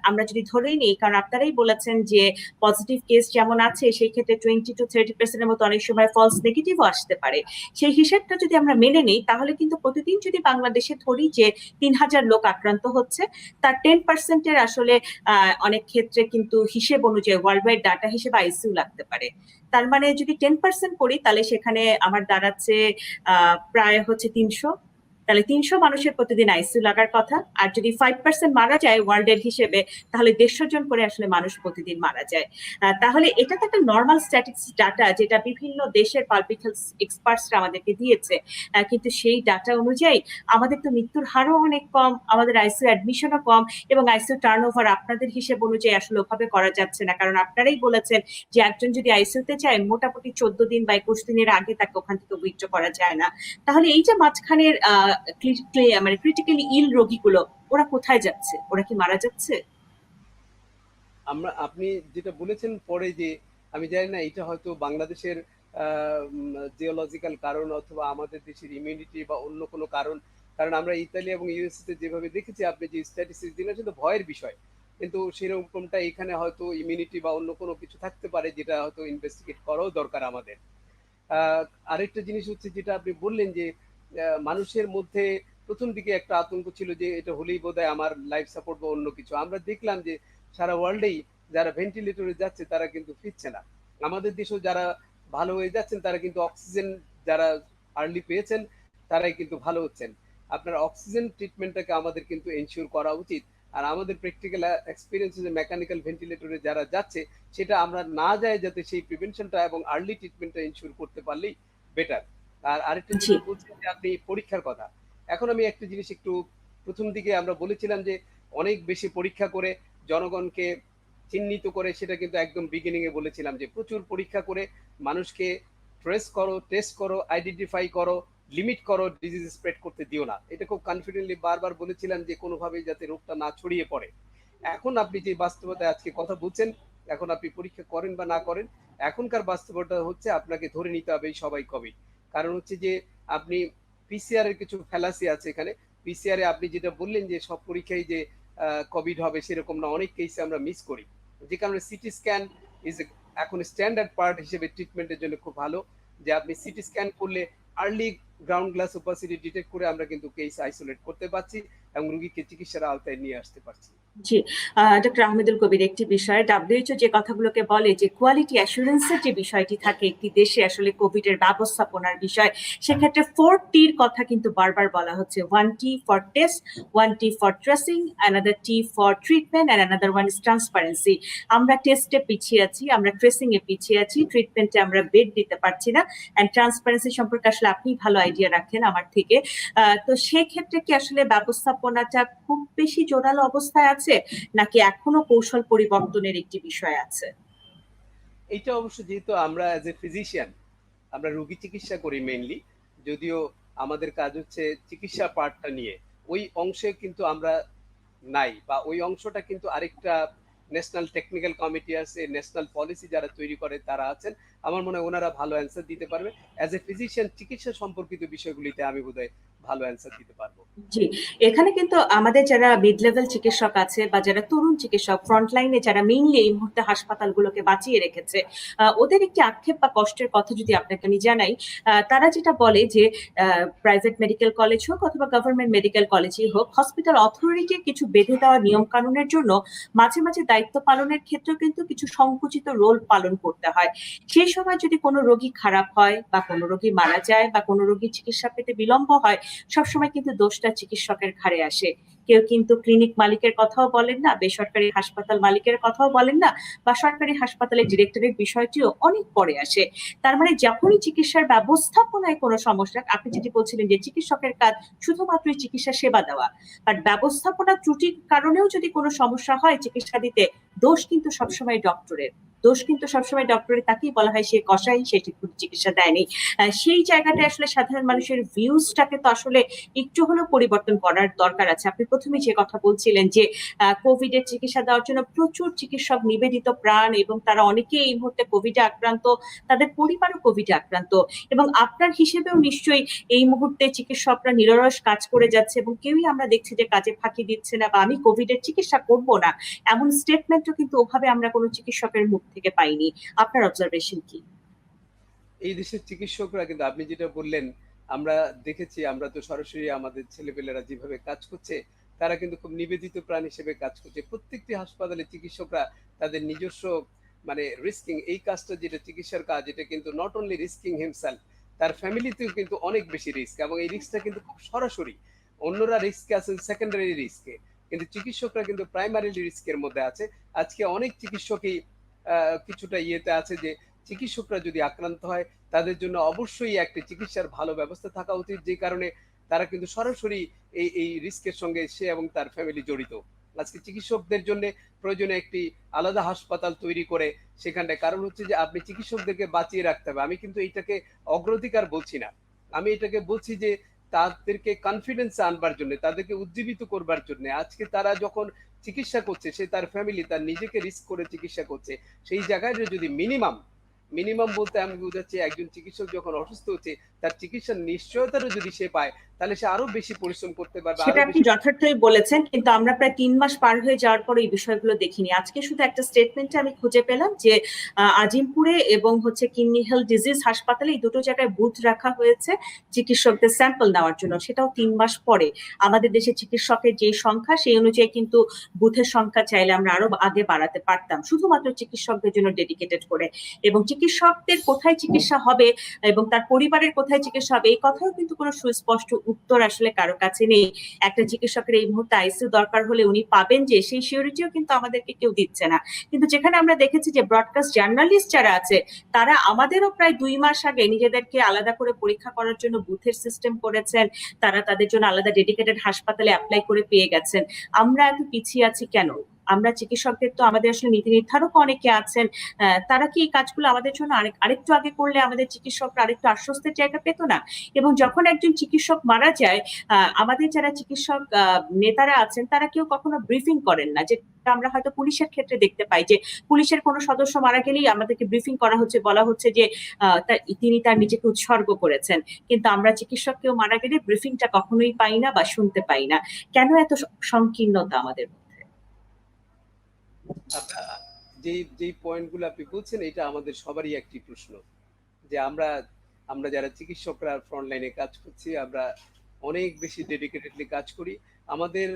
আমরা যদি ধরেই নিই, কারণ আপনারাই বলেছেন যে পজিটিভ কেস যেমন আছে সেই ক্ষেত্রে 20 to 30% এর মতো অনেক সময় ফলস নেগেটিভও আসতে পারে। সেই হিসেবটা যদি আমরা মেনে নিই তাহলে কিন্তু প্রতিদিন যদি বাংলাদেশে ধরি যে 3,000 লোক আক্রান্ত হচ্ছে, তার 10% এর আসলে অনেক ক্ষেত্রে কিন্তু হিসেব অনুযায়ী ওয়ার্ল্ড ওয়াইড ডাটা হিসেবে আইসিইউ লাগতে পারে। তার মানে যদি 10% করি তাহলে সেখানে আমার দাঁড়াচ্ছে প্রায় হচ্ছে 300। তাহলে 300 মানুষের প্রতিদিন আইসিইউ লাগার কথা। আর যদি 5% মারা যায় ওয়ার্ল্ড এর হিসেবে, তাহলে 150 জন করে আসলে মানুষ প্রতিদিন মারা যায়। তাহলে এটা তো একটা নর্মাল স্ট্যাটিস্টিক্স ডাটা যেটা বিভিন্ন দেশের পাবলিক হেলথ এক্সপার্টসরা আমাদেরকে দিয়েছে। কিন্তু সেই ডাটা অনুযায়ী আমাদের তো মৃত্যুর হারও অনেক কম, আমাদের আইসিইউ অ্যাডমিশনও কম, এবং আইসিইউ টার্নওভার আপনাদের হিসেব অনুযায়ী আসলে ওভাবে করা যাচ্ছে না। কারণ আপনারাই বলেছেন যে একজন যদি আইসিইউতে যায় মোটামুটি 14 দিন বা 21 দিনের আগে তাকে ওখান থেকে উইথড্র করা যায় না। তাহলে এই যে মাঝখানের মানে ক্রিটিক্যালি ইল রোগীগুলো, ওরা কোথায় যাচ্ছে? ওরা কি মারা যাচ্ছে? আপনি যেটা বলেছেন পরে যে আমি জানি না এটা হয়তো বাংলাদেশের জিওলজিক্যাল কারণ অথবা আমাদের দেশের ইমিউনিটি বা অন্য কোনো কারণ। কারণ আমরা ইতালি এবং ইউএসএ তে যেভাবে দেখেছি, আপনি যে স্ট্যাটিস্টিক্স দিলেন সেটা ভয়ের বিষয়, কিন্তু সেরকমটা এখানে হয়তো ইমিউনিটি বা অন্য কোনো কিছু থাকতে পারে যেটা হয়তো ইনভেস্টিগেট করাও দরকার আমাদের। আহ, আরেকটা জিনিস হচ্ছে যেটা আপনি বললেন যে মানুষের মধ্যে প্রথম দিকে একটা আতঙ্ক ছিল যে এটা হলেই বোধহয় আমার লাইফ সাপোর্ট বা অন্য কিছু। আমরা দেখলাম যে সারা ওয়ার্ল্ডেই যারা ভেন্টিলেটরে যাচ্ছে তারা কিন্তু ফিরছে না। আমাদের দেশেও যারা ভালো হয়ে যাচ্ছেন তারা কিন্তু অক্সিজেন, যারা আর্লি পেয়েছেন তারাই কিন্তু ভালো হচ্ছেন। আপনার অক্সিজেন ট্রিটমেন্টটাকে আমাদের কিন্তু এনশিওর করা উচিত। আর আমাদের প্র্যাকটিক্যাল এক্সপিরিয়েন্স যে মেকানিক্যাল ভেন্টিলেটরে যারা যাচ্ছে সেটা আমরা না যায় যাতে সেই প্রিভেনশনটা এবং আর্লি ট্রিটমেন্টটা ইনশিওর করতে পারলেই বেটার। আর আরেকটা জি, যেটা বলছেন যে আপনি পরীক্ষার কথা, এখন আমি একটা জিনিস একটু, প্রথম দিকে আমরা বলেছিলাম যে অনেক বেশি পরীক্ষা করে জনগণকে চিহ্নিত করে, সেটা কিন্তু একদম বিগিনিং এ বলেছিলাম যে প্রচুর পরীক্ষা করে মানুষকে ট্রেস করো, টেস্ট করো, আইডেন্টিফাই করো, লিমিট করো, ডিজিজ স্প্রেড করতে দিও না। এটা খুব কনফিডেন্টলি বারবার বলেছিলাম যে কোনোভাবেই যাতে রোগটা না ছড়িয়ে পড়ে। এখন আপনি যে বাস্তবতায় আজকে কথা বলছেন, এখন আপনি পরীক্ষা করেন বা না করেন, এখনকার বাস্তবতা হচ্ছে আপনাকে ধরে নিতে হবে এই সবাই কোভিড। কারণ হচ্ছে যে আপনি পিসিআর এর কিছু ফ্যালাসি আছে এখানে। পিসিআর এ আপনি যেটা বললেন যে সব পরীক্ষায় যে কোভিড হবে সেরকম না, অনেক কেসে আমরা মিস করি, যে কারণে সিটি স্ক্যান ইজ এখন স্ট্যান্ডার্ড পার্ট হিসেবে ট্রিটমেন্টের জন্য খুব ভালো, যে আপনি সিটি স্ক্যান করলে early ground glass opacity detect করে আমরা কিন্তু কেস আইসোলেট করতে পারছি এবং রোগীকে চিকিৎসার আওতায় নিয়ে আসতে পারছি। জি, ডক্টর আহমেদুল কবির, একটি বিষয় ডাব্লিউএইচও যে কথাগুলোকে বলে যে কোয়ালিটি অ্যাসুরেন্সের যে বিষয়টি থাকে একটি দেশে আসলে কোভিড এর ব্যবস্থাপনার বিষয়, সেক্ষেত্রে 4T-র কথা কিন্তু বারবার বলা হচ্ছে। 1T for test, 1T for tracing, another T for treatment and another one is transparency. আমরা টেস্টে পিছিয়ে আছি, আমরা ট্রেসিং এ পিছিয়ে আছি, ট্রিটমেন্টে আমরা বেড দিতে পারছি না, অ্যান্ড ট্রান্সপারেন্সি সম্পর্কে আসলে আপনি ভালো আইডিয়া রাখেন আমার থেকে। তো সেক্ষেত্রে কি আসলে ব্যবস্থাপনাটা খুব বেশি জোরালো অবস্থায় আছে, নাকি এখনো কৌশল পরিবর্তনের একটি বিষয় আছে? এইটা অবশ্য যেহেতু আমরা অ্যাজ এ ফিজিশিয়ান আমরা রোগী চিকিৎসা করি মেইনলি, যদিও আমাদের কাজ হচ্ছে চিকিৎসা পার্টটা নিয়ে, ওই অংশে কিন্তু আমরা নাই, বা ওই অংশটা কিন্তু আরেকটা ন্যাশনাল টেকনিক্যাল কমিটি আছে, ন্যাশনাল পলিসি যারা তৈরি করে তারা আছেন, আমার মনে হয় ওনারা ভালো অ্যান্সার দিতে পারবে। অ্যাজ এ ফিজিশিয়ান চিকিৎসা সম্পর্কিত বিষয়গুলিতে আমি বোধহয় ভালো অ্যান্সার দিতে পারবো। জি, এখানে কিন্তু আমাদের যারা মিড লেভেল চিকিৎসক আছে বা যারা তরুণ চিকিৎসক ফ্রন্ট লাইনে যারা মেইনলি এই মুহূর্তে হাসপাতালগুলোকে বাঁচিয়ে রেখেছে, ওদের একটি আক্ষেপ বা কষ্টের কথা যদি আপনাকে আমি জানাই, তারা যেটা বলে যে প্রাইভেট মেডিকেল কলেজ হোক অথবা গভর্নমেন্ট মেডিকেল কলেজই হোক, হসপিটাল অথরিটি কিছু বেঁধে দেওয়া নিয়ম কানুনের জন্য মাঝে মাঝে দায়িত্ব পালনের ক্ষেত্রেও কিন্তু কিছু সংকুচিত রোল পালন করতে হয়। সেই সময় যদি কোনো রোগী খারাপ হয় বা কোনো রোগী মারা যায় বা কোনো রোগীর চিকিৎসা পেতে বিলম্ব হয়, সবসময় কিন্তু দোষটা চিকিৎসকের ঘাড়ে আসে। কেউ কিন্তু ক্লিনিক মালিকের কথাও বলেন না, বেসরকারি হাসপাতাল মালিকের কথাও বলেন না, বা সরকারি হাসপাতালের ডিরেক্টরের বিষয়টিও অনেক পরে আসে। তার মানে যখনই চিকিৎসার ব্যবস্থাপনায় কোনো সমস্যা, আপনি যেটি বলছিলেন যে চিকিৎসকের কাজ শুধুমাত্রই চিকিৎসা সেবা দেওয়া, আর ব্যবস্থাপনা ত্রুটির কারণেও যদি কোনো সমস্যা হয় চিকিৎসা দিতে, দোষ কিন্তু সবসময় ডক্টরের। দোষ কিন্তু সবসময় ডক্টরের, তাকেই বলা হয় সে কষাই, সে ঠিক চিকিৎসা দেয়নি। সেই জায়গাটা আসলে সাধারণ মানুষের ভিউজটাকে তো আসলে একটু হলেও পরিবর্তন করার দরকার আছে। আপনি প্রথমে যে কথা বলছিলেন যে কোভিড এর চিকিৎসা দেওয়ার জন্য প্রচুর চিকিৎসক নিবেদিত প্রাণ, এবং তারা অনেকেই এই মুহূর্তে কোভিডে আক্রান্ত, তাদের পরিবারও কোভিডে আক্রান্ত, এবং আপনার হিসেবেও নিশ্চয়ই এই মুহূর্তে চিকিৎসকরা নিরলস কাজ করে যাচ্ছে এবং কেউই আমরা দেখছি যে কাজে ফাঁকি দিচ্ছে না বা আমি কোভিড এর চিকিৎসা করব না, এমন স্টেটমেন্টও কিন্তু ওভাবে আমরা কোনো চিকিৎসকের মুখ থেকে পাইনি। আপনার অবজারভেশন কি? এই দেশের চিকিৎসকরা কিন্তু আপনি যেটা বললেন, আমরা দেখেছি, আমরা তো সরাসরি আমাদের ছেলেপেলেরা যেভাবে কাজ করছে, তারা কিন্তু খুব নিবেদিত প্রাণ হিসেবে কাজ করছে। প্রত্যেকটি হাসপাতালে চিকিৎসকরা তাদের নিজস্ব মানে রিস্কিং এই কাজটা, যেটা চিকিৎসার কাজ, এটা কিন্তু নট অনলি রিস্কিং হিমসেলফ, তার ফ্যামিলিতেও কিন্তু অনেক বেশি রিস্ক, এবং এই রিস্কটা কিন্তু খুব সরাসরি। অন্যরা রিস্কে আছেন সেকেন্ডারি রিস্কে, কিন্তু চিকিৎসকরা কিন্তু প্রাইমারি রিস্কের মধ্যে আছে। আজকে অনেক চিকিৎসকই কিছুটা ইয়েতে আছে যে চিকিৎসকরা যদি আক্রান্ত হয় তাদের জন্য অবশ্যই একটা চিকিৎসার ভালো ব্যবস্থা থাকা উচিত, যে কারণে তারা কিন্তু সরাসরি এই রিস্কের সঙ্গে সে এবং তার ফ্যামিলি জড়িত। আজকে চিকিৎসকদের জন্য প্রয়োজনে একটি আলাদা হাসপাতাল তৈরি করে সেখানটায়, কারণ হচ্ছে যে আপনি চিকিৎসকদেরকে বাঁচিয়ে রাখতে হবে। আমি কিন্তু এইটাকে অগ্রাধিকার বলছি না, আমি এটাকে বলছি যে তাদেরকে কনফিডেন্স আনবার জন্য, তাদেরকে উজ্জীবিত করবার জন্য। আজকে তারা যখন চিকিৎসা করছে, সে তার ফ্যামিলি তার নিজেকে রিস্ক করে চিকিৎসা করছে, সেই জায়গায় যদি মিনিমাম মিনিমাম বলতে আমি বুঝাচ্ছি, একজন চিকিৎসক যখন অসুস্থ হচ্ছে তার চিকিৎসার নিশ্চয়তাটা যদি সে পায়, তাহলে সে আরো বেশি পরিশ্রম করতে পারবে, সেটা আরো আপনি বেশি। যথার্থই বলেছেন, কিন্তু আমরা প্রায় 3 মাস পার হয়ে যাওয়ার পরে এই বিষয়গুলো দেখিনি। আজকে শুধু একটা স্টেটমেন্টে আমি খুঁজে পেলাম যে আজিমপুরে এবং হচ্ছে কিডনি হেলথ ডিজিজ হাসপাতালে এই দুটো জায়গায় বুথ রাখা হয়েছে চিকিৎসকদের স্যাম্পল নেওয়ার জন্য, সেটাও 3 মাস পরে। আমাদের দেশে চিকিৎসকের যে সংখ্যা সেই অনুযায়ী কিন্তু বুথের সংখ্যা চাইলে আমরা আরো আগে বাড়াতে পারতাম, শুধুমাত্র চিকিৎসকদের জন্য ডেডিকেটেড করে। এবং চিকিৎসকদের কোথায় চিকিৎসা হবে এবং তার পরিবারের কোথায় চিকিৎসা হবে, এই কথাও কিন্তু কোনো সুস্পষ্ট উত্তর আসলে কারো কাছে নেই। একটা চিকিৎসকের এই মুহূর্তে আইসিইউ দরকার হলে উনি পাবেন যে, সেই সিওরিটিও কিন্তু আমাদেরকে কেউ দিচ্ছে না। কিন্তু যেখানে আমরা দেখেছি যে ব্রডকাস্ট জার্নালিস্ট যারা আছে, তারা আমাদেরও প্রায় 2 মাস আগে নিজেদেরকে আলাদা করে পরীক্ষা করার জন্য বুথের সিস্টেম করেছেন, তারা তাদের জন্য আলাদা ডেডিকেটেড হাসপাতালে অ্যাপ্লাই করে পেয়ে গেছেন। আমরা এত পিছিয়ে আছি কেন? আমরা চিকিৎসকদের তো আমাদের আসলে নীতি নির্ধারক অনেকে আছেন, তারা কি এই কাজগুলো আমাদের জন্য আরেকটু আগে করলে আমাদের চিকিৎসকরা আরেকটু আশ্বস্তের জায়গা পেত না? এবং যখন একজন চিকিৎসক মারা যায়, আমাদের যারা চিকিৎসক নেতারা আছেন তারা কেউ কখনো ব্রিফিং করেন না, যেটা আমরা হয়তো পুলিশের ক্ষেত্রে দেখতে পাই যে পুলিশের কোনো সদস্য মারা গেলেই আমাদেরকে ব্রিফিং করা হচ্ছে, বলা হচ্ছে যে তিনি তার নিজেকে উৎসর্গ করেছেন। কিন্তু আমরা চিকিৎসক কেউ মারা গেলে ব্রিফিংটা কখনোই পাই না বা শুনতে পাই না। কেন এত সংকীর্ণতা আমাদের মধ্যে? যেই পয়েন্টগুলো আপনি বলছেন এটা আমাদের সবারই একটি প্রশ্ন, যে আমরা আমরা যারা চিকিৎসকরা ফ্রন্ট লাইনে কাজ করছি, আমরা অনেক বেশি ডেডিকেটেডলি কাজ করি। আমাদের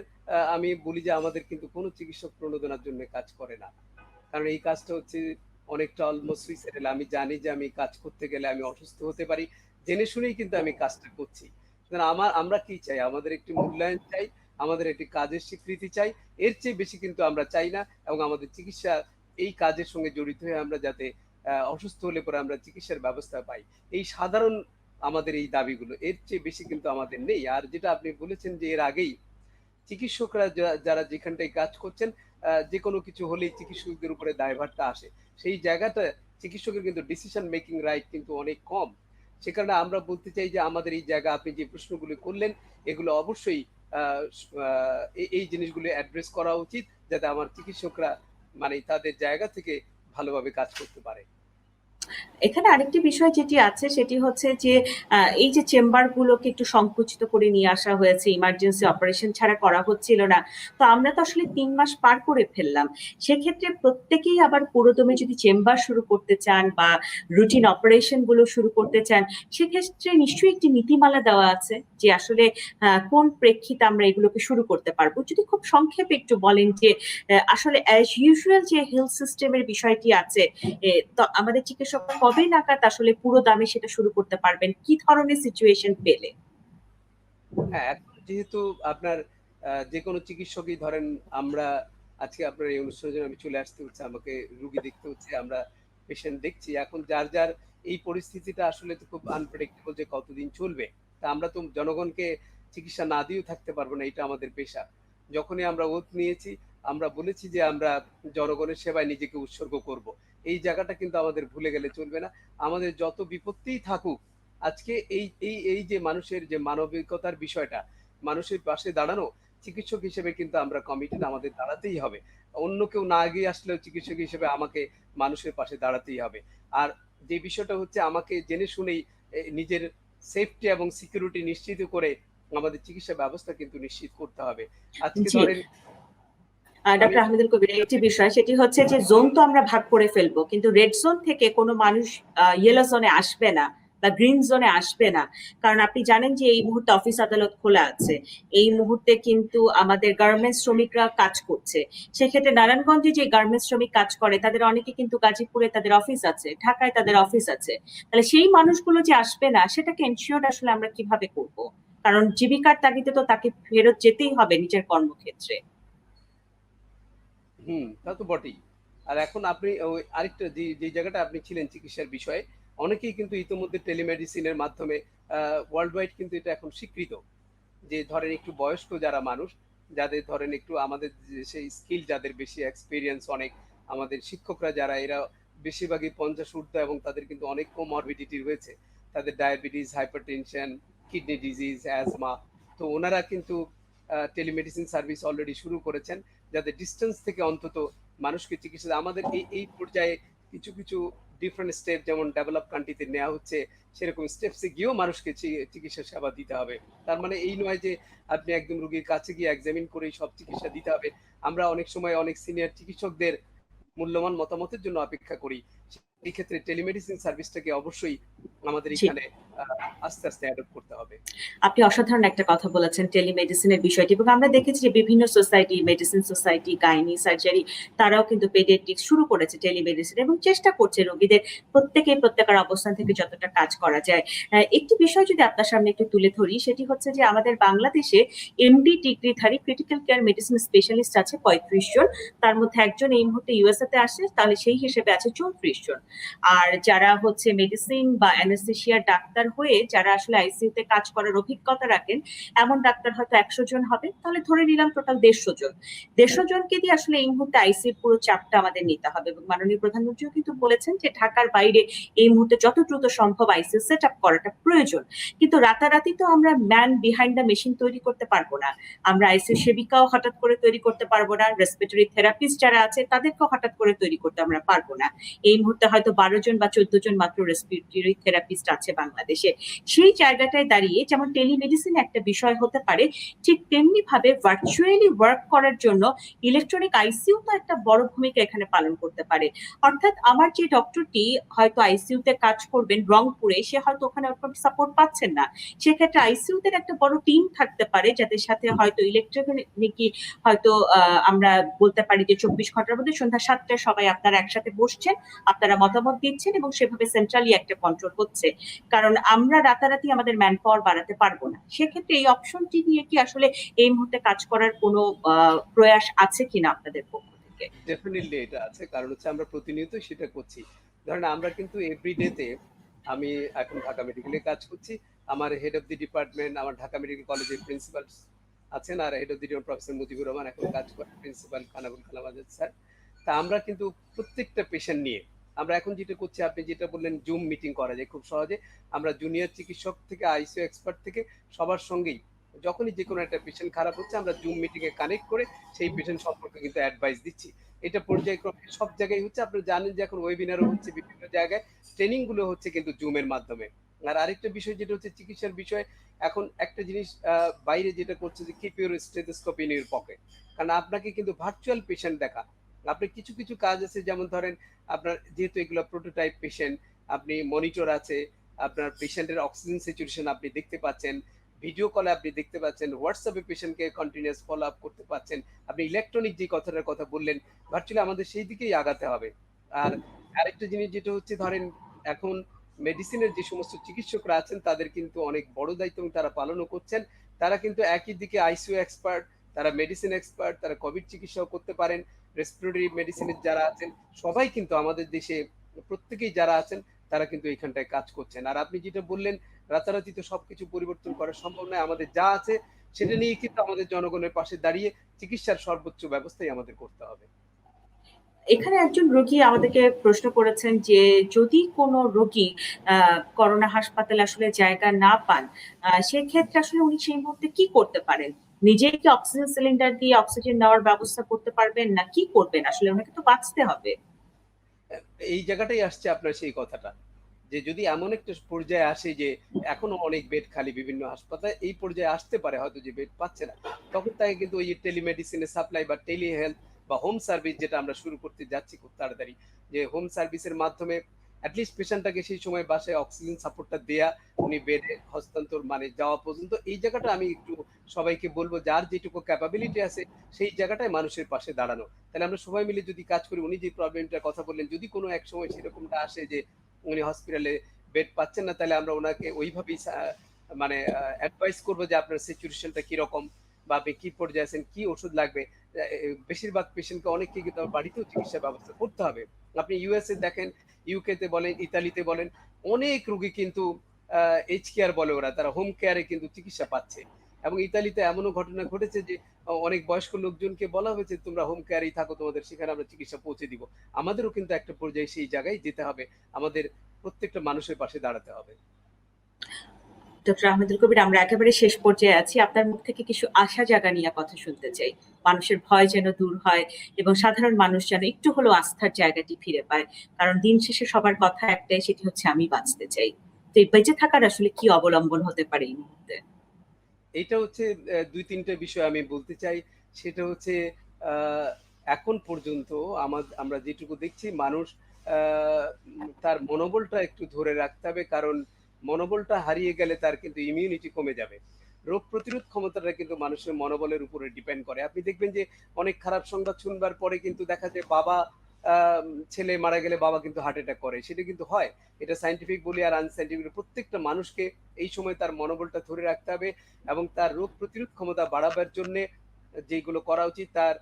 আমি বলি যে আমাদের কিন্তু কোনো চিকিৎসক প্রণোদনার জন্য কাজ করে না, কারণ এই কাজটা হচ্ছে অনেকটা অলমোস্ট সুইসাইডাল। আমি জানি যে আমি কাজ করতে গেলে আমি অসুস্থ হতে পারি, জেনে শুনেই কিন্তু আমি কাজটা করছি। সুতরাং আমরা কি চাই? আমাদের একটি মূল্যায়ন চাই, আমাদের একটি কাজের স্বীকৃতি চাই, এর চেয়ে বেশি কিন্তু আমরা চাই না। এবং আমাদের চিকিৎসা এই কাজের সঙ্গে জড়িত হয়ে আমরা যাতে অসুস্থ হলে পরে আমরা চিকিৎসার ব্যবস্থা পাই, এই সাধারণ আমাদের এই দাবিগুলো, এর চেয়ে বেশি কিন্তু আমাদের নেই। আর যেটা আপনি বলেছেন যে এর আগেই চিকিৎসকরা যারা যেখানটায় কাজ করছেন, যে কোনো কিছু হলেই চিকিৎসকদের উপরে দায়ভারটা আসে, সেই জায়গাটা চিকিৎসকের কিন্তু ডিসিশন মেকিং রাইট কিন্তু অনেক কম। সে কারণে আমরা বলতে চাই যে আমাদের এই জায়গা, আপনি যে প্রশ্নগুলো করলেন, এগুলো অবশ্যই এই জিনিসগুলো অ্যাড্রেস করা উচিত, যাতে আমার চিকিৎসকরা মানে তাদের জায়গা থেকে ভালোভাবে কাজ করতে পারে। এখানে আরেকটি বিষয় যেটি আছে সেটি হচ্ছে যে এই যে চেম্বার গুলোকে একটু সংকুচিত করে নিয়ে আসা হয়েছে, ইমার্জেন্সি অপারেশন ছাড়া করা হচ্ছিল না। তো আমরা তো আসলে 3 মাস পার করে ফেললাম। সেক্ষেত্রে প্রত্যেকেই আবার পুরোদমে যদি চেম্বার শুরু করতে চান বা রুটিন অপারেশন গুলো শুরু করতে চান, সেক্ষেত্রে নিশ্চয়ই একটি নীতিমালা দেওয়া আছে যে আসলে কোন প্রেক্ষিতে আমরা এগুলোকে শুরু করতে পারবো। যদি খুব সংক্ষেপে একটু বলেন যে আসলে অ্যাজ ইউজুয়াল যে হেলথ সিস্টেমের বিষয়টি আছে, তো আমাদের চিকিৎসকরা কবে নাগাদ আসলে পুরো দামে সেটা শুরু করতে পারবেন, কি ধরনের সিচুয়েশন পেলে? হ্যাঁ, এখন যেহেতু আপনার যে কোনো চিকিৎসকই ধরেন, আমরা আজকে আপনার এই অনুষ্ঠানের জন্য আমি চলে আসতে হচ্ছে, আমাকে রুগী দেখতে হচ্ছে, আমরা পেশেন্ট দেখছি। এখন যার যার এই পরিস্থিতিটা আসলে তো খুব আনপ্রেডিক্টেবল যে কতদিন চলবে। তা আমরা তো জনগণকে চিকিৎসা না দিয়েও থাকতে পারবো না, এটা আমাদের পেশা। যখনই আমরা ওত নিয়েছি, আমরা বলেছি যে আমরা জনগণের সেবায় নিজেকে উৎসর্গ করব। এই জায়গাটা কিন্তু আমাদের ভুলে গেলে চলবে না। আমাদের যত বিপত্তিই থাকুক, আজকে এই এই এই যে মানুষের যে মানবিকতার বিষয়টা, মানুষের পাশে দাঁড়ানো, চিকিৎসক হিসেবে কিন্তু আমরা কমিটেড, আমাদের দাঁড়াতেই হবে। অন্য কেউ না এগিয়ে আসলেও চিকিৎসক হিসেবে আমাকে মানুষের পাশে দাঁড়াতেই হবে। আর যে বিষয়টা হচ্ছে, আমাকে জেনে শুনেই নিজের সেফটি এবং সিকিউরিটি নিশ্চিত করে আমাদের চিকিৎসা ব্যবস্থা কিন্তু নিশ্চিত করতে হবে। আজকে জি, ধরেন আমি ডক্টর আহমেদুল কবির, একটি বিষয় সেটি হচ্ছে যে জোন তো আমরা ভাগ করে ফেলবো, কিন্তু রেড জোন থেকে কোনো মানুষ ইয়েলো জোনে আসবে না বা গ্রিন জোনে আসবে না। কারণ আপনি জানেন যে এই মুহূর্তে অফিস আদালত খোলা আছে, এই মুহূর্তে কিন্তু আমাদের গার্মেন্টস শ্রমিকরা কাজ করছে। সেক্ষেত্রে নারায়ণগঞ্জে যে গার্মেন্টস শ্রমিক কাজ করে তাদের অনেকে কিন্তু গাজীপুরে তাদের অফিস আছে, ঢাকায় তাদের অফিস আছে। তাহলে সেই মানুষগুলো যে আসবে না, সেটাকে এনশিওর আসলে আমরা কিভাবে করব? কারণ জীবিকার তাগিদে তো তাকে ফেরত যেতেই হবে নিজের কর্মক্ষেত্রে। তা তো বটেই। আর এখন আপনি ওই আরেকটা যে জায়গাটা আপনি ছিলেন চিকিৎসার বিষয়ে, অনেকেই কিন্তু ইতিমধ্যে টেলিমেডিসিনের মাধ্যমে ওয়ার্ল্ড ওয়াইড কিন্তু এটা এখন স্বীকৃত, যে ধরেন একটু বয়স্ক যারা মানুষ, যাদের ধরেন একটু আমাদের সেই স্কিল, যাদের বেশি এক্সপিরিয়েন্স অনেক, আমাদের শিক্ষকরা যারা, এরা বেশিরভাগই 50 ঊর্ধ্ব এবং তাদের কিন্তু অনেক কোমরবিডিটি রয়েছে। তাদের diabetes, hypertension, kidney disease, asthma. তো ওনারা কিন্তু টেলিমেডিসিন সার্ভিস অলরেডি শুরু করেছেন, যাতে ডিস্টেন্স থেকে অন্তত মানুষকে চিকিৎসা, আমাদের এই পর্যায়ে কিছু কিছু ডিফারেন্ট স্টেপ যেমন ডেভেলপ কান্ট্রিতে নেওয়া হচ্ছে, সেরকম স্টেপসে গিয়েও মানুষকে চিকিৎসা সেবা দিতে হবে। তার মানে এই নয় যে আপনি একদম রোগীর কাছে গিয়ে এক্সামিন করেই সব চিকিৎসা দিতে হবে। আমরা অনেক সময় অনেক সিনিয়র চিকিৎসকদের মূল্যবান মতামতের জন্য অপেক্ষা করি। এই ক্ষেত্রে টেলিমেডিসিন সার্ভিসটাকে অবশ্যই আমাদের জি, এখানে আস্তে আস্তে অ্যাডপ্ট করতে হবে। আপনি অসাধারণ একটা কথা বলেছেন টেলিমেডিসিনের বিষয়টি, এবং আমরা দেখেছি যে বিভিন্ন society, medicine society, gynae surgery, তারাও কিন্তু পেডিয়াট্রিক্স শুরু করেছে টেলিমেডিসিন এবং চেষ্টা করছে রোগীদের প্রত্যেকের প্রত্যেকের অবস্থান থেকে যতটা কাজ করা যায়। একটি বিষয় যদি আপনার সামনে একটু তুলে ধরি, সেটি হচ্ছে যে আমাদের বাংলাদেশে এমডি ডিগ্রিধারী ক্রিটিক্যাল কেয়ার মেডিসিন স্পেশালিস্ট আছে 35 জন। তার মধ্যে একজন এই মুহূর্তে ইউএসএ তে আসছে, তাহলে সেই হিসেবে আছে 34 জন। আর যারা হচ্ছে মেডিসিন বা অ্যানেস্থেশিয়ার ডাক্তার হয়ে যারা আসলে আইসিইউতে কাজ করার অভিজ্ঞতা রাখেন, এমন ডাক্তার হয়তো 100 জন হবে, তাহলে ধরে নিলাম টোটাল 150 জন। 150 জনকে দিয়ে আসলে এই মুহূর্তে আইসিইউর পুরো চাপটা আমাদের নিতে হবে, এবং মাননীয় প্রধানমন্ত্রীও কিন্তু বলেছেন যে ঢাকার বাইরে এই মুহূর্তে যত দ্রুত সম্ভব আইসিইউ সেট আপ করাটা প্রয়োজন। কিন্তু রাতারাতি তো আমরা ম্যান বিহাইন্ড দ্য মেশিন তৈরি করতে পারবো না। আমরা আইসিইউ সেবিকাও হঠাৎ করে তৈরি করতে পারবো না, রেসপিরেটরি থেরাপিস্ট যারা আছে তাদেরকেও হঠাৎ করে তৈরি করতে আমরা পারবো না। এই মুহূর্তে হয়তো 12 জন বা 14 জন মাত্র রেসপিরেটরি থেরাপিস্ট আছে বাংলাদেশে। সেই জায়গাটায় দাঁড়িয়ে যেমন টেলিমেডিসিন একটা বিষয় হতে পারে, ঠিক তেমনি ভাবে ভার্চুয়ালি ওয়ার্ক করার জন্য ইলেকট্রনিক আইসিইউ তো একটা বড় ভূমিকা এখানে পালন করতে পারে। অর্থাৎ আমার যে ডক্টরটি হয়তো আইসিইউতে কাজ করবেন রংপুরে, সে হয়তো ওখানে সাপোর্ট পাচ্ছেন না। সেক্ষেত্রে আইসিইউতে একটা বড় টিম থাকতে পারে, যাদের সাথে হয়তো ইলেকট্রনিকি হয়তো আমরা বলতে পারি যে 24 ঘন্টার মধ্যে সন্ধ্যা 7টায় সবাই আপনারা একসাথে বসছেন, আপনারা মতামত দিচ্ছেন এবং সেভাবে সেন্ট্রালি একটা কন্ট্রোল হচ্ছে। কারণ আমরা রাতারাতি আমাদের ম্যান পাওয়ার বাড়াতে পারবো না। সেক্ষেত্রে এই অপশনটি নিয়ে কি আসলে এই মুহূর্তে কাজ করার কোনো প্রয়াস আছে কিনা আপনাদের পক্ষ থেকে? ডেফিনেটলি এটা আছে, কারণ হচ্ছে আমরা প্রতিনিয়ত সেটা করছি। ধরেন আমরা কিন্তু এভরিডেতে, আমি এখন ঢাকা মেডিকেলে কাজ করছি, আমার হেড অফ দি ডিপার্টমেন্ট আমার ঢাকা মেডিকেল কলেজের প্রিন্সিপাল আছেন, আর head of the department professor Mujibur Rahman এখন কাজ করেন, প্রিন্সিপাল কানাবুল কালাম আজাদ স্যার। তা আমরা কিন্তু প্রত্যেকটা পেশেন্ট নিয়ে আমরা এখন যেটা করছি, আপনি যেটা বললেন জুম মিটিং করা যায় খুব সহজে। আমরা জুনিয়র চিকিৎসক থেকে আইসিইউ এক্সপার্ট থেকে সবার সঙ্গেই যখনই যে কোনো একটা পেশেন্ট খারাপ হচ্ছে আমরা জুম মিটিং এ কানেক্ট করে সেই পেশেন্ট সম্পর্কে কিন্তু অ্যাডভাইস দিচ্ছি। এটা পর্যায়ক্রমে সব জায়গায় হচ্ছে। আপনারা জানেন যে এখন ওয়েবিনারও হচ্ছে, বিভিন্ন জায়গায় ট্রেনিং গুলো হচ্ছে কিন্তু জুমের মাধ্যমে। আর আরেকটা বিষয় যেটা হচ্ছে চিকিৎসার বিষয়, এখন একটা জিনিস বাইরে যেটা করছে যে keep your stethoscope in your pocket, কারণ আপনাকে কিন্তু ভার্চুয়াল পেশেন্ট দেখা, আপনি কিছু কিছু কাজ আছে, যেমন ধরেন আপনার যেহেতু এগুলো প্রোটোটাইপ পেশেন্ট, আপনি মনিটর আছে, আপনার পেশেন্টের অক্সিজেন স্যাচুরেশন আপনি দেখতে পাচ্ছেন, ভিডিও কলে আপনি দেখতে পাচ্ছেন, হোয়াটসঅ্যাপে পেশেন্টকে কন্টিনিউয়াস ফলো আপ করতে পাচ্ছেন, আপনি ইলেকট্রনিক যে কথাটার কথা বললেন, ভার্চুয়ালি আমাদের সেই দিকেই আগাতে হবে। আর আরেকটা জিনিস যেটা হচ্ছে, ধরেন এখন মেডিসিনের যে সমস্ত চিকিৎসকরা আছেন তাদের কিন্তু অনেক বড় দায়িত্ব এবং তারা পালনও করছেন। তারা কিন্তু একই দিকে আইসিইউ এক্সপার্ট, তারা মেডিসিন এক্সপার্ট, তারা কোভিড চিকিৎসাও করতে পারেন, রেসপিরেটরি মেডিসিনের যারা আছেন সবাই কিন্তু আমাদের দেশে প্রত্যেকেই যারা আছেন তারা কিন্তু এইখানটায় কাজ করছেন। আর আপনি যেটা বললেন, রাতারাতি তো সবকিছু পরিবর্তন করা সম্ভব নয়, আমাদের যা আছে সেটা নিয়ে কিন্তু আমাদের জনগণের পাশে দাঁড়িয়ে চিকিৎসার সর্বোচ্চ ব্যবস্থাই আমাদের করতে হবে। এখানে একজন রোগী আমাদেরকে প্রশ্ন করেছেন যে যদি কোনো রোগী করোনা হাসপাতালে আসলে জায়গা না পান, সেক্ষেত্রে আসলে উনি সেই মুহূর্তে কি করতে পারেন? নিজেই কি অক্সিজেন সিলিন্ডার দিয়ে অক্সিজেন নেওয়ার ব্যবস্থা করতে পারবেন, না কি করবেন? আসলে ওনাকে তো বাঁচতে হবে। এই জায়গাটাই আসছে আপনার সেই কথাটা, যে যদি এমন একটা পর্যায়ে আসে যে এখনো অনেক বেড খালি বিভিন্ন হাসপাতালে, এই পর্যায়ে আসতে পারে হয়তো যে বেড পাচ্ছে না, তখন তাকে কিন্তু ওই টেলিমেডিসিনের সাপ্লাই বা টেলি হেলথ বা হোম সার্ভিস যেটা আমরা শুরু করতে যাচ্ছি খুব তাড়াতাড়ি, যে হোম সার্ভিসের মাধ্যমে অ্যাটলিস্ট পেশেন্টটাকে সেই সময় বাসায় অক্সিজেন সাপোর্টটা দেয়া, উনি বেডে হস্তান্তর মানে যাওয়া পর্যন্ত, এই জায়গাটা আমি একটু সবাইকে বলবো যার যেটুকু ক্যাপাবিলিটি আছে সেই জায়গাটায় মানুষের পাশে দাঁড়ানো। তাহলে আমরা সবাই মিলে যদি কাজ করি, উনি যে প্রবলেমটার কথা বললেন, যদি কোনো এক সময় সেরকমটা আসে যে উনি হসপিটালে বেড পাচ্ছেন না, তাহলে আমরা ওনাকে ওইভাবেই মানে অ্যাডভাইস করবো যে আপনার সিচুয়েশনটা কিরকম বা আপনি কি পর্যায়ে আছেন, কি ওষুধ লাগবে। বেশিরভাগ পেশেন্টকে অনেককে কিন্তু বাড়িতেও চিকিৎসার ব্যবস্থা করতে হবে। আপনি ইউএসএ দেখেন, ইউকে তে বলেন, ইতালিতে বলেন, অনেক রোগী কিন্তু এইচ কেয়ার বলে ওরা, তারা হোম কেয়ারে কিন্তু চিকিৎসা পাচ্ছে। এবং ইতালিতে এমনও ঘটনা ঘটেছে যে অনেক বয়স্ক লোকজনকে বলা হয়েছে তোমরা হোম কেয়ারেই থাকো, তোমাদের সেখানে আমরা চিকিৎসা পৌঁছে দিব। আমাদেরও কিন্তু একটা পর্যায়ে সেই জায়গায় যেতে হবে, আমাদের প্রত্যেকটা মানুষের পাশে দাঁড়াতে হবে। ডক্টর আহমেদুল কবির, আমরা একেবারে শেষ পর্যায়ে আছি। আপনার মুখ থেকে কিছু আশা জাগা নিয়ে কথা শুনতে চাই। মানুষের ভয় যেন দূর হয় এবং সাধারণ মানুষ যেন একটু হলেও আস্থার জায়গাটি ফিরে পায়। কারণ দিন শেষে সবার কথা একটাই, সেটি হচ্ছে আমি বাঁচতে চাই। তো এই বেঁচে থাকার আসলে কি অবলম্বন হতে পারে এই মুহূর্তে? এইটা হচ্ছে ২-৩ টা বিষয় আমি বলতে চাই। সেটা হচ্ছে আ এখন পর্যন্ত আমরা যেটুকু দেখছি, মানুষ আ তার মনোবলটা একটু ধরে রাখতে হবে। কারণ মনোবলটা হারিয়ে গেলে তার কিন্তু ইমিউনিটি কমে যাবে। রোগ প্রতিরোধ ক্ষমতাটা কিন্তু মানুষের মনোবলের উপরে ডিপেন্ড করে। আপনি দেখবেন যে অনেক খারাপ সংবাদ শুনবার পরে কিন্তু দেখা যায় বাবা, আ ছেলে মারা গেলে বাবা কিন্তু হার্ট অ্যাটাক করে। সেটা কিন্তু হয়। এটা সায়েন্টিফিক বলি আর আনসায়েন্টিফিক, প্রত্যেকটা মানুষকে এই সময় তার মনোবলটা ধরে রাখতে হবে এবং তার রোগ প্রতিরোধ ক্ষমতা বাড়াবার জন্যে যেগুলো করা উচিত, তার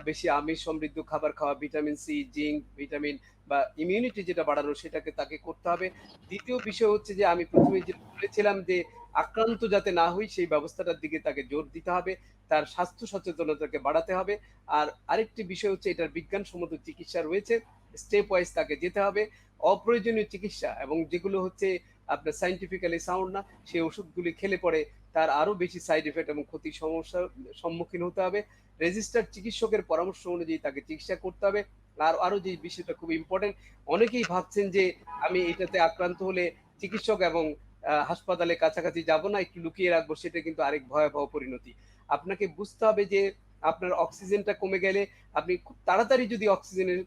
বেশি আমিষ সমৃদ্ধ খাবার খাওয়া, ভিটামিন সি, জিঙ্ক, ভিটামিন বা ইমিউনিটি যেটা বাড়ানো সেটাকে তাকে করতে হবে। দ্বিতীয় বিষয় হচ্ছে যে আমি ১ম এই যে বলেছিলাম যে আক্রান্ত যাতে না হই সেই ব্যবস্থাটার দিকে তাকে জোর দিতে হবে। তার স্বাস্থ্য সচেতনতাকে বাড়াতে হবে। আর আরেকটি বিষয় হচ্ছে এটার বিজ্ঞানসম্মত চিকিৎসা রয়েছে। স্টেপ ওয়াইজ তাকে যেতে হবে। অপ্রয়োজনীয় চিকিৎসা এবং যেগুলো হচ্ছে আপনার সায়েন্টিফিক্যালি সাউন্ড না, সেই ওষুধগুলি খেলে পরে তার আরো বেশি সাইড ইফেক্ট এবং ক্ষতির সমস্যার সম্মুখীন হতে হবে। রেজিস্টার্ড চিকিৎসকের পরামর্শ অনুযায়ী তাকে চিকিৎসা করতে হবে। আর আরো যে বিষয়টা খুব ইম্পর্টেন্ট, অনেকেই ভাবছেন যে আমি এটাতে আক্রান্ত হলে চিকিৎসক এবং হাসপাতালে কাছাকাছি যাব না, একটু লুকিয়ে রাখবো, সেটা কিন্তু আরেক ভয়াবহ পরিণতি। আপনাকে বুঝতে হবে যে আপনার অক্সিজেনটা কমে গেলে আপনি খুব তাড়াতাড়ি যদি অক্সিজেনের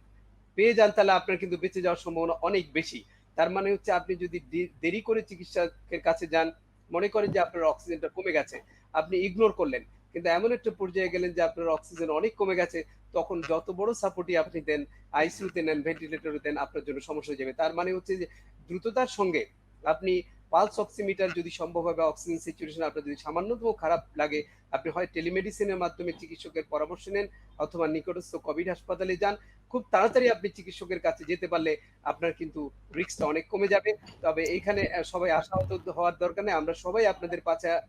পেয়ে যান তাহলে আপনার কিন্তু বেঁচে যাওয়ার সম্ভাবনা অনেক বেশি। তার মানে হচ্ছে আপনি যদি দেরি করে চিকিৎসকের কাছে যান, মনে করেন যে আপনার অক্সিজেনটা কমে গেছে, আপনি ইগনোর করলেন। কিন্তু এমন একটা পর্যায়ে গেলেন যে আপনার অক্সিজেন অনেক কমে গেছে, তখন যত বড় সাপোর্টই আপনি দেন, আইসিইউতে নেন, ভেন্টিলেটরে দেন, আপনার জন্য সমস্যা হয়ে যাবে। তার মানে হচ্ছে যে দ্রুততার সঙ্গে আপনি পালস অক্সিমিটার যদি সম্ভব হয় বা অক্সিজেন স্যাচুরেশন আপনার যদি সামান্যতম খারাপ লাগে, আপনি হয় টেলিমেডিসিনের মাধ্যমে চিকিৎসকের পরামর্শ নেন অথবা নিকটস্থ কোভিড হাসপাতালে যান। খুব তাড়াতাড়ি আপনি চিকিৎসকের কাছে যেতে পারলে আপনার কিন্তু রিস্কটা অনেক কমে যাবে। তবে এইখানে সবাই আশাহত হওয়ার দরকার নেই। আমরা সবাই আপনাদের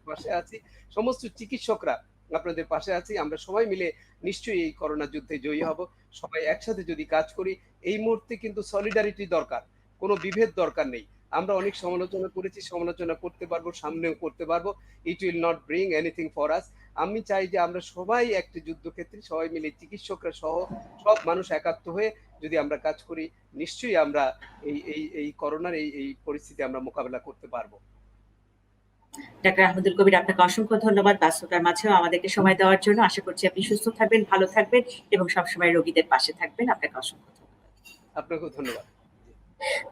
পাশে আছি। সমস্ত চিকিৎসকরা আপনাদের পাশে আছি। আমরা সবাই মিলে নিশ্চয়ই এই করোনা যুদ্ধে জয়ী হব। সবাই একসাথে যদি কাজ করি, এই মুহূর্তে কিন্তু সলিডারিটি দরকার। কোনো বিভেদ দরকার নেই। আমরা অনেক সমালোচনা করেছি, সমালোচনা করতে পারবো, সামনেও করতে পারবো। It will not bring anything for us. আমি চাই যে আমরা সবাই একটি যুদ্ধক্ষেত্রে সবাই মিলে চিকিৎসকরা সহ সব মানুষ একাত্ম হয়ে যদি আমরা কাজ করি, নিশ্চয়ই আমরা এই করোনার এই পরিস্থিতি আমরা মোকাবেলা করতে পারবো। ডাক্তার আহমেদুল কবির, আপনাকে অসংখ্য ধন্যবাদ ব্যস্ততার মাঝেও আমাদেরকে সময় দেওয়ার জন্য। আশা করছি আপনি সুস্থ থাকবেন, ভালো থাকবেন এবং সবসময় রোগীদের পাশে থাকবেন। আপনাকে অসংখ্য ধন্যবাদ। আপনাকেও ধন্যবাদ।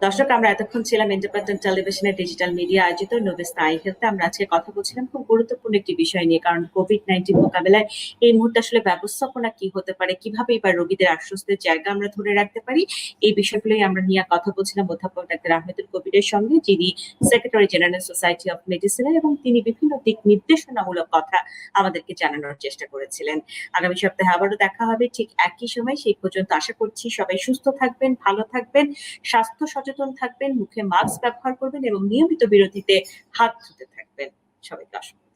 দর্শক, আমরা এতক্ষণ ছিলাম ইন্ডিপেন্ডেন্ট টেলিভিশনের ডিজিটাল মিডিয়া আয়োজিত নোভেস্তা আই হেলথে। আমরা আজকে কথা বলছিলাম খুব গুরুত্বপূর্ণ একটি বিষয় নিয়ে, কারণ কোভিড-19 মোকাবেলায় এই মুহূর্তে আসলে ব্যবস্থাপনা কি হতে পারে, কিভাবে এবার রোগীদের আশ্বস্তের জায়গা আমরা ধরে রাখতে পারি, এই বিষয়গুলোই আমরা নিয়ে কথা বলছিলাম অধ্যাপক ডাক্তার আহমেদুল কবিরের সঙ্গে, যিনি সেক্রেটারি জেনারেল সোসাইটি অফ মেডিসিনের, এবং তিনি বিভিন্ন দিক নির্দেশনামূলক কথা আমাদেরকে জানানোর চেষ্টা করেছিলেন। আগামী সপ্তাহে আবারও দেখা হবে ঠিক একই সময়। সেই পর্যন্ত আশা করছি সবাই সুস্থ থাকবেন, ভালো থাকবেন, স্বাস্থ্য সচেতন থাকবেন, মুখে মাস্ক ব্যবহার করবেন এবং নিয়মিত বিরতিতে হাত ধুতে থাকবেন। সবাইকে অসংখ্য